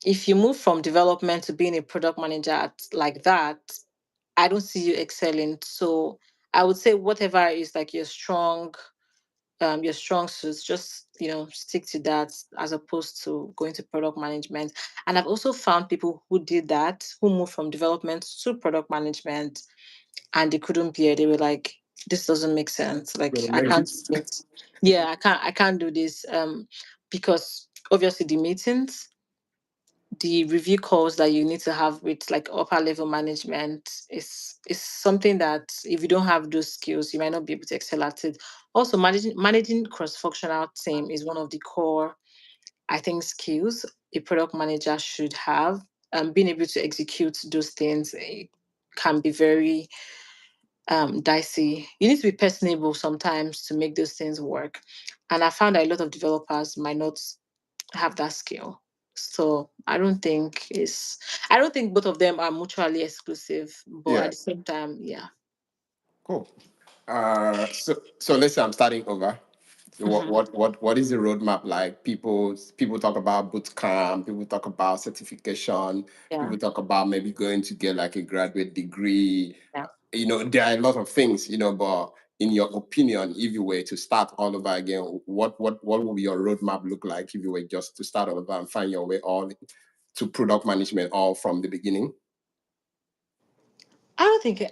if you move from development to being a product manager like that, I don't see you excelling. So I would say whatever is like your strong suits, just stick to that as opposed to going to product management. And I've also found people who did that, who moved from development to product management, and they couldn't bear. They were like, "This doesn't make sense. Like, Gonna I make can't it. do it. Yeah, I can't do this." Because obviously the meetings, the review calls that you need to have with like upper level management is something that if you don't have those skills, you might not be able to excel at it. Also, managing cross functional team is one of the core, I think, skills a product manager should have. Being able to execute those things can be very dicey. You need to be personable sometimes to make those things work. And I found that a lot of developers might not have that skill. So I don't think both of them are mutually exclusive, but at Yeah, the same time, yeah. cool. So let's say I'm starting over. Hmm. What is the roadmap like? People talk about boot camp, people talk about certification, Yeah. people talk about maybe going to get like a graduate degree. Yeah. There are a lot of things, but in your opinion, if you were to start all over again, what would your roadmap look like if you were just to start over and find your way all to product management all from the beginning? I don't think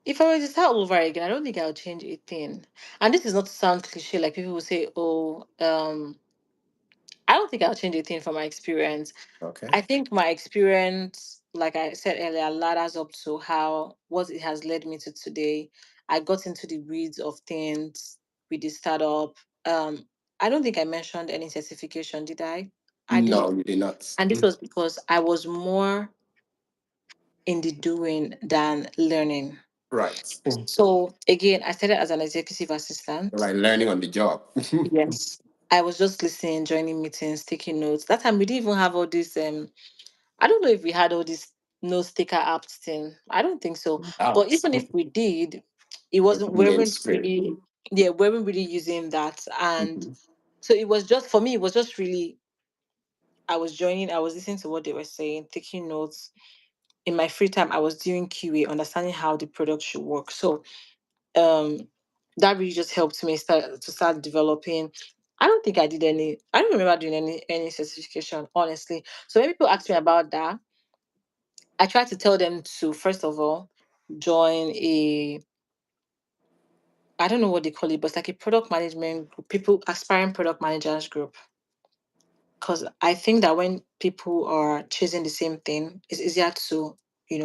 if I were to start all over again, I don't think I'll change a thing. And this is not to sound cliche, like people will say, "Oh, I don't think I'll change a thing from my experience." Okay. I think my experience, like I said earlier, ladders up to how what it has led me to today. I got into the weeds of things with the startup. I don't think I mentioned any certification, did I? I No, didn't. you did not. And this was because I was more in the doing than learning. Right. So again, I started as an executive assistant. Like learning on the job. Yes. I was just listening, joining meetings, taking notes. That time we didn't even have all this I don't know if we had all this no sticker apps thing. I don't think so. But Out. even if we did, it It wasn't we weren't mainstream. really yeah, we weren't really using that. And Mhm. so it was just for me, it was just really I was joining, I was listening to what they were saying, taking notes. In my free time, I was doing QA, understanding how the product should work. So um that really just helped me start developing. I don't think I did any, I don't remember doing any certification, honestly. So when people ask me about that, I try to tell them to first of all join a, I don't know what they call it, but it's like a product management group, people aspiring product managers group. Because I think that when people are chasing the same thing, it's easier to,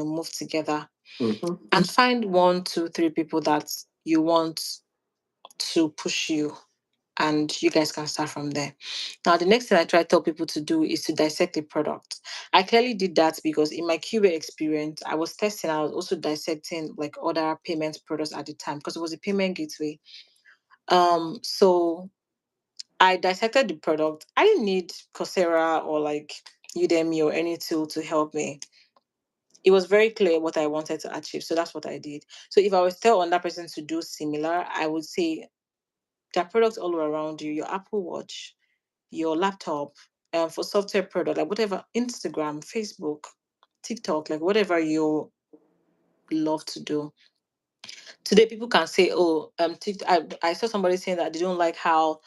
move together Mhm. and find one, two, three people that you want to push you, and you guys can start from there. Now, the next thing I try to tell people to do is to dissect the product. I clearly did that because in my QA experience, I was testing, I was also dissecting like other payment products at the time because it was a payment gateway. So I dissected the product. I didn't need Coursera or like Udemy or any tool to help me. It was very clear what I wanted to achieve. So that's what I did. So if I was tell another person to do similar, I would say there are products all around you, your Apple Watch, your laptop, for software product, like whatever, Instagram, Facebook, TikTok, like whatever you love to do. Today, people can say, "Oh, I saw somebody saying that they don't like how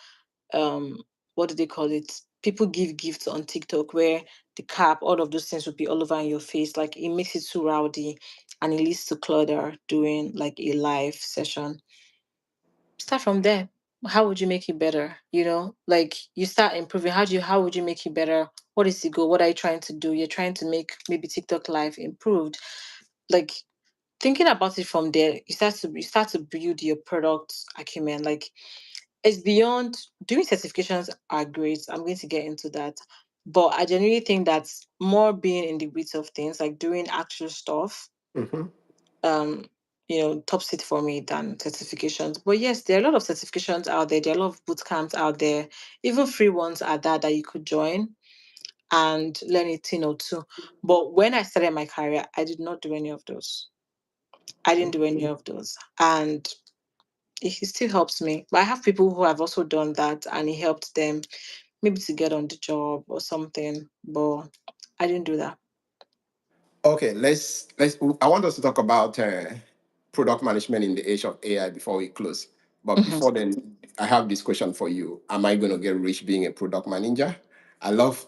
what do they call it? People give gifts on TikTok where the cap, all of those things would be all over in your face. Like it makes it too rowdy and it leads to clutter during like a live session. Start from there. How would you make it better? Like you start improving. How would you make it better? What is the goal? What are you trying to do? You're trying to make maybe TikTok live improved. Like thinking about it from there, you start to build your product acumen. Like it's beyond doing certifications are great. I'm going to get into that. But I genuinely think that's more being in the weeds of things, like doing actual stuff. Mhm. Um, top seat for me than certifications. But yes, there are a lot of certifications out there. There are a lot of boot camps out there. Even free ones are that you could join and learn a thing or two. But when I started my career, I did not do any of those. I didn't do any of those. And it still helps me. But I have people who have also done that and it helped them maybe to get on the job or something. But I didn't do that. Okay, let's. I want us to talk about product management in the age of AI before we close. But Mhm. before then, I have this question for you: am I going to get rich being a product manager? I love,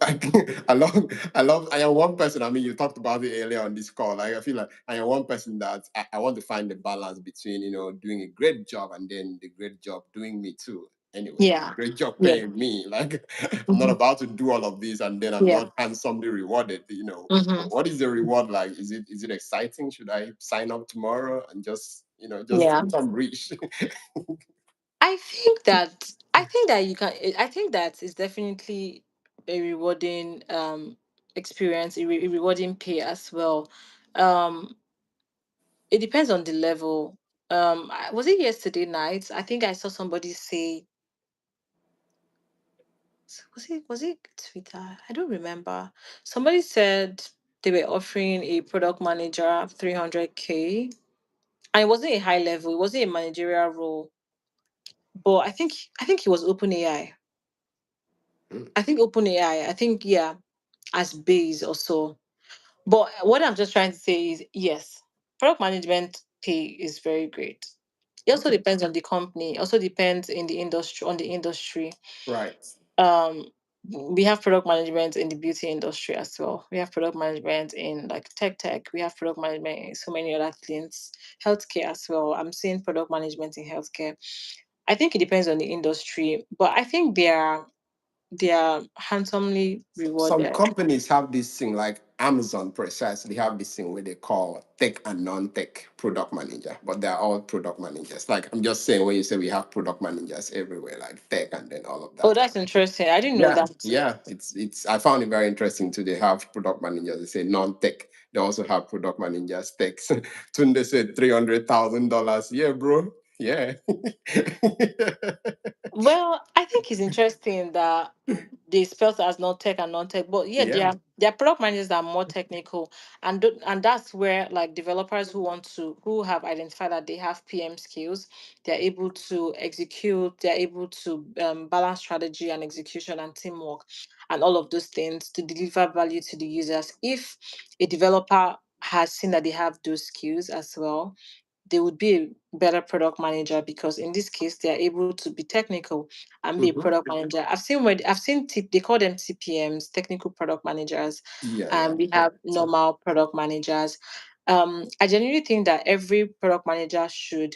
I love. I am one person. I mean, you talked about it earlier on this call. Like, I feel like I am one person that I want to find the balance between doing a great job and then the great job doing me too. Anyway, Yeah. great job Yeah. paying me. Like, I'm not Mhm. about to do all of this and then I'm Yeah. not handsomely rewarded. Hmm. What is the reward like? Is it exciting? Should I sign up tomorrow and just Yeah. become rich? I think that you can. I think that is definitely a rewarding experience, a rewarding pay as well. Um, it depends on the level. Was it yesterday night? I think I saw somebody say, was it Twitter? I don't remember. Somebody said they were offering a product manager 300K, and it wasn't a high level. It wasn't a managerial role, but I think it was OpenAI. I think OpenAI. I think yeah, as base or so. But what I'm just trying to say is yes, product management pay is very great. It also Okay. depends on the company. It also depends in the industry on the industry. Right. Um, we have product management in the beauty industry as well. We have product management in like tech. We have product management in so many other things. Healthcare as well. I'm seeing product management in healthcare. I think it depends on the industry, but I think they are handsomely Some rewarded. companies have this thing like Amazon precisely have this thing where they call tech and non-tech product manager, but they're all product managers. Like I'm just saying, when you say we have product managers everywhere, like tech and then all of Oh, that. that's interesting. I didn't know Yeah, that. yeah. It's I found it very interesting too. They have product managers, they say non-tech. They also have product managers, techs. Tunde said $300,000. Yeah, bro. Yeah. Well, I think it's interesting that they spell it as not tech and non-tech, but yeah, Yeah. their product managers that are more technical, and and that's where like developers who have identified that they have PM skills, they're able to execute, they're able to balance strategy and execution and teamwork, and all of those things to deliver value to the users. If a developer has seen that they have those skills as well, they would be a better product manager because in this case they are able to be technical and be a Mhm. product manager. I've seen they call them TPMs, technical product managers, Yeah, yeah. and we have normal product managers. I genuinely think that every product manager should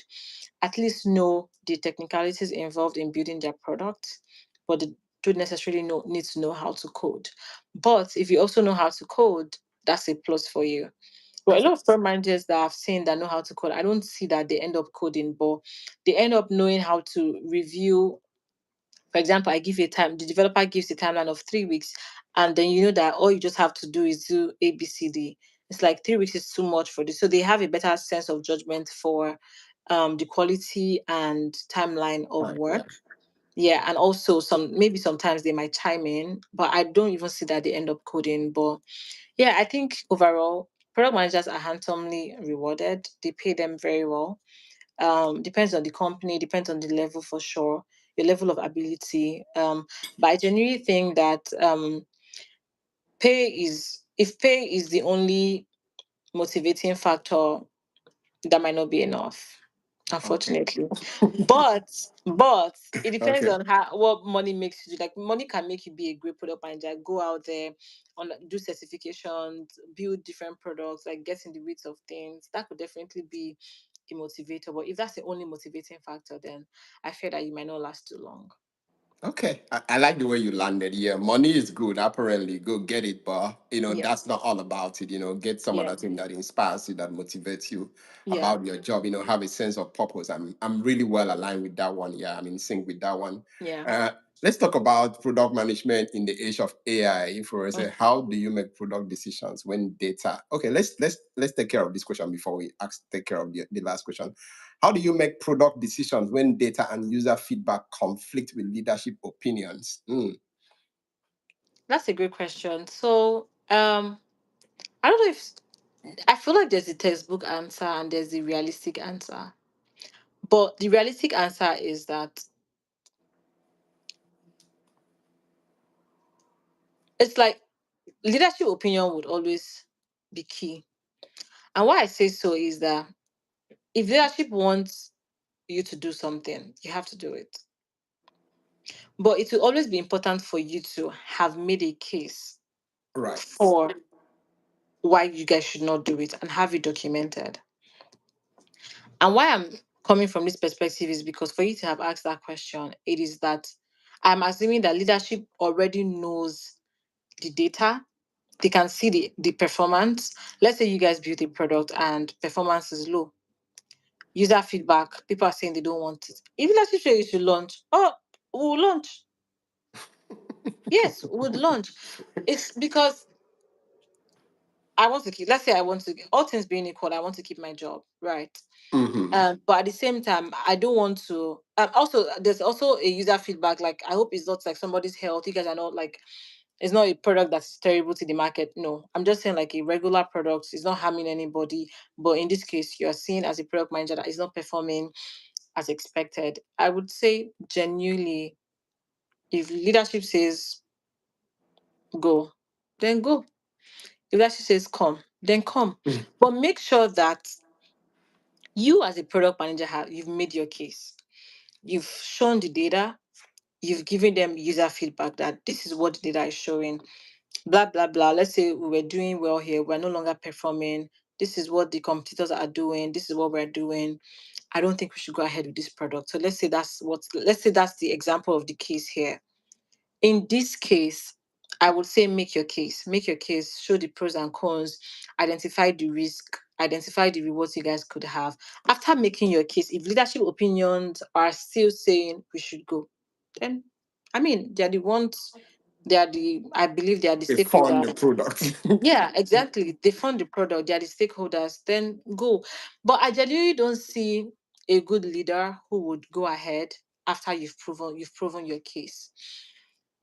at least know the technicalities involved in building their product, but they don't necessarily need to know how to code. But if you also know how to code, that's a plus for you. But a That's lot of product managers that I've seen that know how to code, I don't see that they end up coding, but they end up knowing how to review. For example, I give you a time, the developer gives a timeline of 3 weeks, and then you know that all you just have to do is do A, B, C, D. It's like 3 weeks is too much for this. So they have a better sense of judgment for the quality and timeline of fine. Yeah. work. Yeah, and also maybe sometimes they might chime in, but I don't even see that they end up coding. But yeah, I think overall, product managers are handsomely rewarded. They pay them very well. Depends on the company, depends on the level for sure, your level of ability. But I genuinely think that if pay is the only motivating factor, that might not be enough, Okay. unfortunately. But it depends Okay. on how what money makes you do. Like money can make you be a great product manager, go out there on do certifications, build different products, like get in the weeds of things. That could definitely be a motivator. But if that's the only motivating factor, then I fear that you might not last too long. Okay, I like the way you landed. Yeah, money is good. Apparently, go get it, but Yeah. that's not all about it. Get some Yeah. other thing that inspires you, that motivates you Yeah. about your job. Have a sense of purpose. I'm really well aligned with that one. Yeah, I'm in sync with that one. Yeah. Uh, let's talk about product management in the age of AI. If we were to say, Mm. how do you make product decisions when data? Okay, let's take care of this question before we take care of the last question. How do you make product decisions when data and user feedback conflict with leadership opinions? That's a great question. So I don't know if I feel like there's a textbook answer and there's the realistic answer. But the realistic answer is that it's like leadership opinion would always be key. And why I say so is that if leadership wants you to do something, you have to do it. But it will always be important for you to have made a case Right. for why you guys should not do it and have it documented. And why I'm coming from this perspective is because for you to have asked that question, it is that I'm assuming that leadership already knows the data. They can see the performance. Let's say you guys build a product and performance is low. User feedback, people are saying they don't want it. If leadership say you should launch, oh, we'll launch. Yes, we'll launch. It's because I want to keep, let's say I want to, all things being equal, I want to keep my job, right? Hmm. But at the same time, I don't want to. Also, there's also a user feedback. Like, I hope it's not like somebody's health. You guys are not like it's not a product that's terrible to the market. No, I'm just saying like a regular product. It's not harming anybody. But in this case, you're seen as a product manager that is not performing as expected. I would say genuinely, if leadership says go, then go. If leadership says come, then come. But make sure that you as a product manager have you've made your case. You've shown the data, you've given them user feedback that this is what the data is showing, blah, blah, blah. Let's say we were doing well here, we're no longer performing. This is what the competitors are doing. This is what we're doing. I don't think we should go ahead with this product. So let's say that's the example of the case here. In this case, I would say make your case. Make your case. Show the pros and cons. Identify the risk. Identify the rewards you guys could have. After making your case, if leadership opinions are still saying we should go, then I mean they're the ones. They are the. I believe they are the They fund stakeholders. the product. Yeah, exactly. They fund the product. They are the stakeholders. Then go. But I genuinely don't see a good leader who would go ahead after you've proven your case.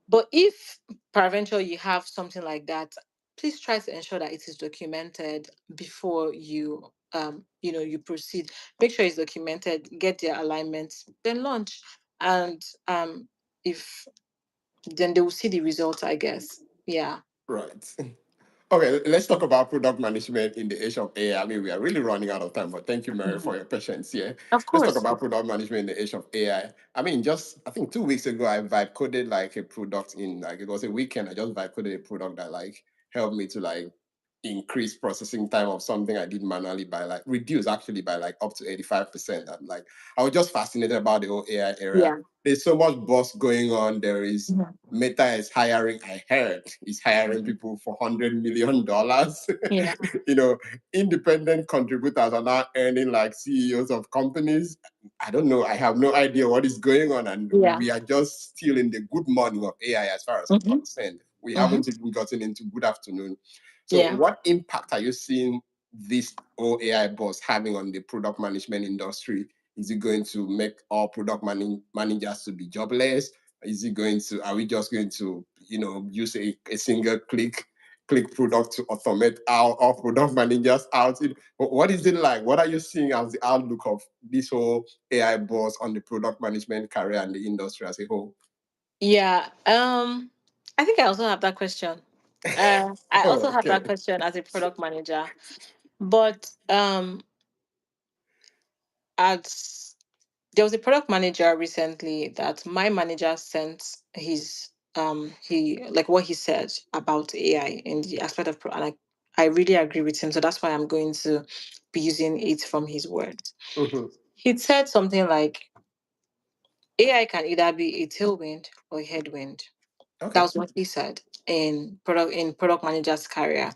But if peradventure you have something like that, please try to ensure that it is documented before you proceed. Make sure it's documented, get their alignments, then launch. And if then they will see the results, I guess. Yeah. Right. Okay, let's talk about product management in the age of AI. I mean, we are really running out of time, but thank you, Mary, Mhm. for your patience here. Of Let's talk course. about product management in the age of AI. I mean, just I think 2 weeks ago, I vibe coded like a product in like it was a weekend. I just vibe coded a product that like helped me to like increase processing time of something I did manually by like reduce actually by like up to 85%. I'm like, I was just fascinated about the whole AI era. Yeah. There's so much buzz going on. There is Mhm. Meta is hiring, I heard, is hiring people for $100 million. Yeah. You know, independent contributors are now earning like CEOs of companies. I don't know. I have no idea what is going on. And Yeah. we are just still in the good morning of AI as far as I'm Hmm. concerned. We Hmm. haven't even gotten into good afternoon. So, Yeah. what impact are you seeing this whole AI buzz having on the product management industry? Is it going to make all product managers to be jobless? Is it going to? Are we just going to, use a single click product to automate our product managers out? What is it like? What are you seeing as the outlook of this whole AI buzz on the product management career and the industry as a whole? Yeah. I think I also have that question. I Oh, also have okay. that question as a product manager. But as there was a product manager recently that my manager sent his he like what he said about AI in the aspect of and I really agree with him. So that's why I'm going to be using it from his words. Mhm. He said something like AI can either be a tailwind or a headwind. That Okay. was what he said in product manager's career.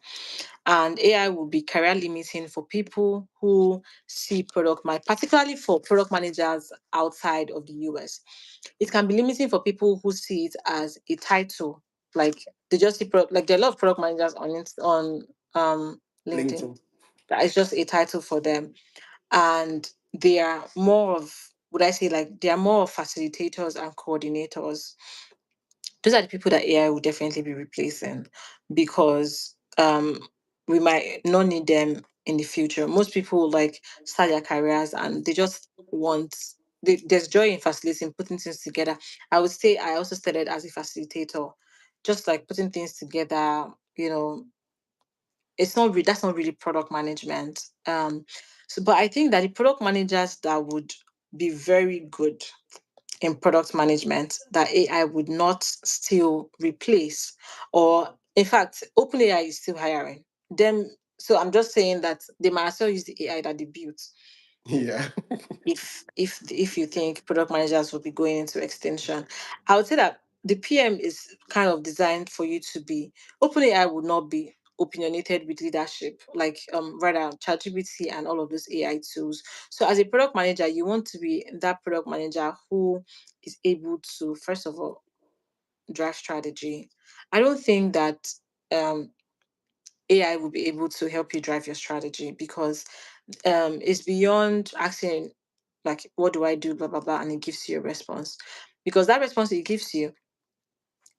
And AI will be career limiting for people who see particularly for product managers outside of the US. It can be limiting for people who see it as a title, like they just see like there are a lot of product managers on LinkedIn. LinkedIn. That is just a title for them, and they are more of would I say like they are more of facilitators and coordinators. Those are the people that AI will definitely be replacing because we might not need them in the future. Most people like start their careers and they just want there's joy in facilitating, putting things together. I would say I also started as a facilitator, just like putting things together. That's not really product management. But I think that the product managers that would be very good in product management that AI would not still replace, or in fact, OpenAI is still hiring them. So I'm just saying that they might as well use the AI that they built. Yeah. If you think product managers will be going into extinction, I would say that the PM is kind of designed for you to be. OpenAI would not be opinionated with leadership like rather ChatGPT and all of those AI tools. So as a product manager, you want to be that product manager who is able to first of all drive strategy. I don't think that um AI will be able to help you drive your strategy because it's beyond asking like what do I do, blah blah blah, and it gives you a response. Because that response it gives you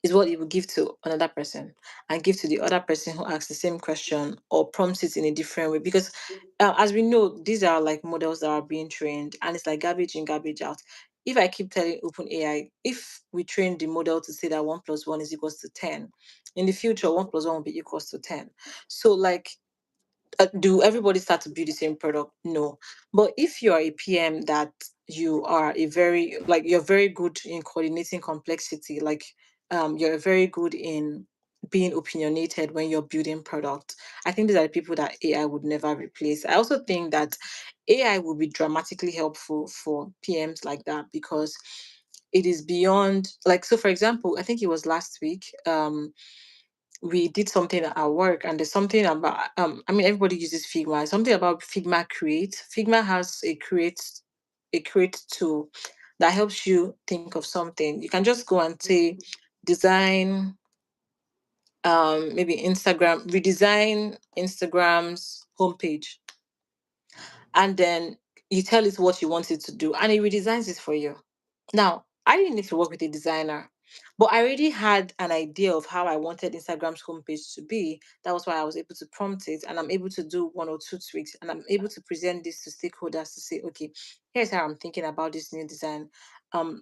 is what it will give to another person and give to the other person who asks the same question or prompts it in a different way. Because as we know, these are like models that are being trained and it's like garbage in, garbage out. If I keep telling OpenAI, if we train the model to say that 1 plus 1 is equals to 10, in the future, 1 plus 1 will be equals to 10. So, like, do everybody start to build the same product? No. But if you are a PM that you are a very like you're very good in coordinating complexity, like you're very good in being opinionated when you're building product. I think these are the people that AI would never replace. I also think that AI will be dramatically helpful for PMs like that because it is beyond like so for example, I think it was last week. we did something at our work, and there's something about I mean, everybody uses Figma. Something about Figma Create. Figma has a create tool that helps you think of something. You can just go and say design maybe redesign Instagram's homepage, and then you tell it what you want it to do, and it redesigns it for you. Now, I didn't need to work with a designer, but I already had an idea of how I wanted Instagram's homepage to be. That was why I was able to prompt it, and I'm able to do one or two tweaks, and I'm able to present this to stakeholders to say, okay, here's how I'm thinking about this new design.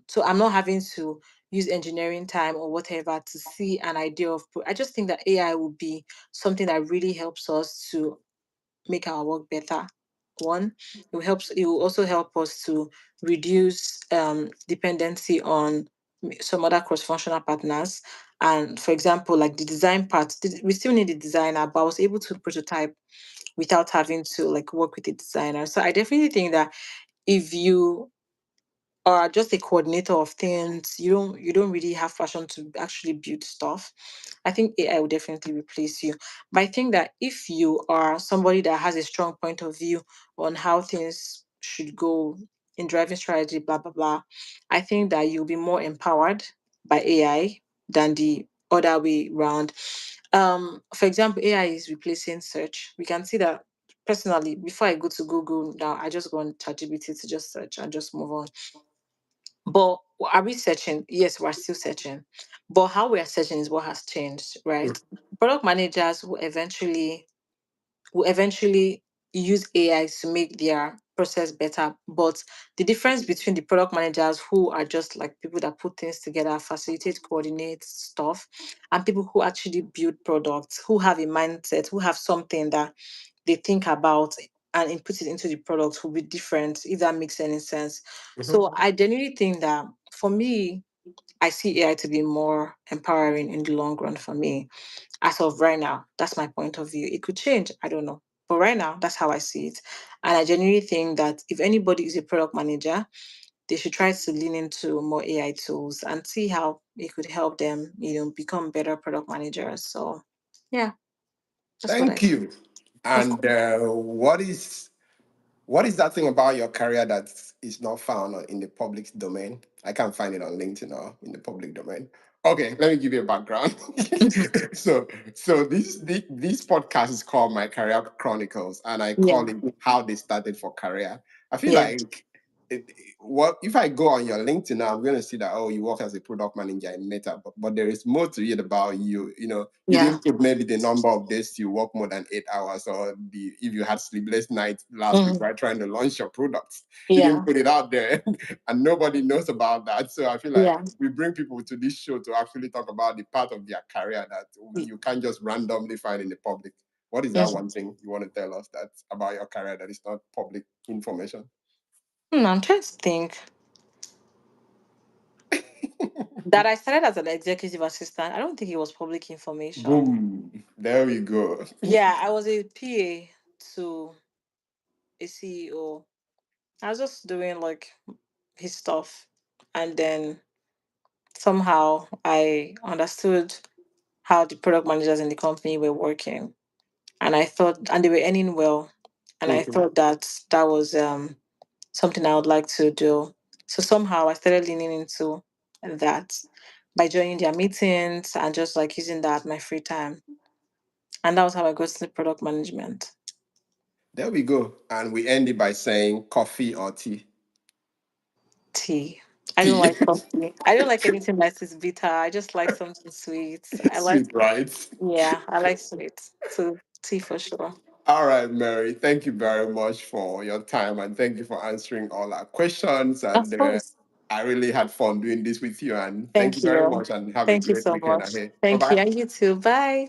So I'm not having to use engineering time or whatever to see an idea of. I just think that AI will be something that really helps us to make our work better. One, it will also help us to reduce dependency on some other cross-functional partners. And for example, like the design part, we still need a designer, but I was able to prototype without having to like work with a designer. So I definitely think that if you or just a coordinator of things, you don't really have passion to actually build stuff, I think AI will definitely replace you. But I think that if you are somebody that has a strong point of view on how things should go in driving strategy, blah blah blah, I think that you'll be more empowered by AI than the other way round. For example, AI is replacing search. We can see that personally, before I go to Google now, I just go on ChatGPT to just search and just move on. But are we searching? Yes, we're still searching. But how we are searching is what has changed, right? Product managers will eventually use AI to make their process better. But the difference between the product managers who are just like people that put things together, facilitate, coordinate stuff, and people who actually build products, who have a mindset, who have something that they think about and input it into the product will be different, if that makes any sense. Mhm. So I genuinely think that for me, I see AI to be more empowering in the long run for me. As of right now, that's my point of view. It could change, I don't know. But right now, that's how I see it. And I genuinely think that if anybody is a product manager, they should try to lean into more AI tools and see how it could help them, become better product managers. So yeah, that's what I Thank think. you. Of And course. what is that thing about your career that is not found in the public domain? I can't find it on LinkedIn or in the public domain. Okay, let me give you a background. so, this podcast is called My Career Chronicles, and I Yeah. call it How They Started for Career. I feel Yeah. like what if I go on your LinkedIn now, I'm going to see that you work as a product manager in Meta, but there is more to it about you. You Yeah. didn't put maybe the number of days you work more than 8 hours, or the if you had sleepless nights last week Mhm. while trying to launch your products. You didn't Yeah. put it out there, and nobody knows about that. So I feel like Yeah. we bring people to this show to actually talk about the part of their career that you can't just randomly find in the public. What is that Mhm. one thing you want to tell us that about your career that is not public information? I'm trying to think that I started as an executive assistant. I don't think it was public information. Boom. There we go. Yeah, I was a PA to a CEO. I was just doing like his stuff. And then somehow I understood how the product managers in the company were working. And I thought, and they were earning well. And I Mhm. thought that that was something I would like to do. So somehow I started leaning into that by joining their meetings and just like using that my free time. And that was how I got into product management. There we go. And we end it by saying coffee or tea. Tea. I don't Tea. like coffee. I don't like anything that is bitter. I just like something sweet. I like, Sweet, right? yeah, I like sweet. So tea for sure. All right, Mary. Thank you very much for your time and thank you for answering all our questions. Of And course. I really had fun doing this with you. And thank you Thank very you. much and have a Thank you great so weekend much. ahead. Bye Thank you. bye. And you too. Bye.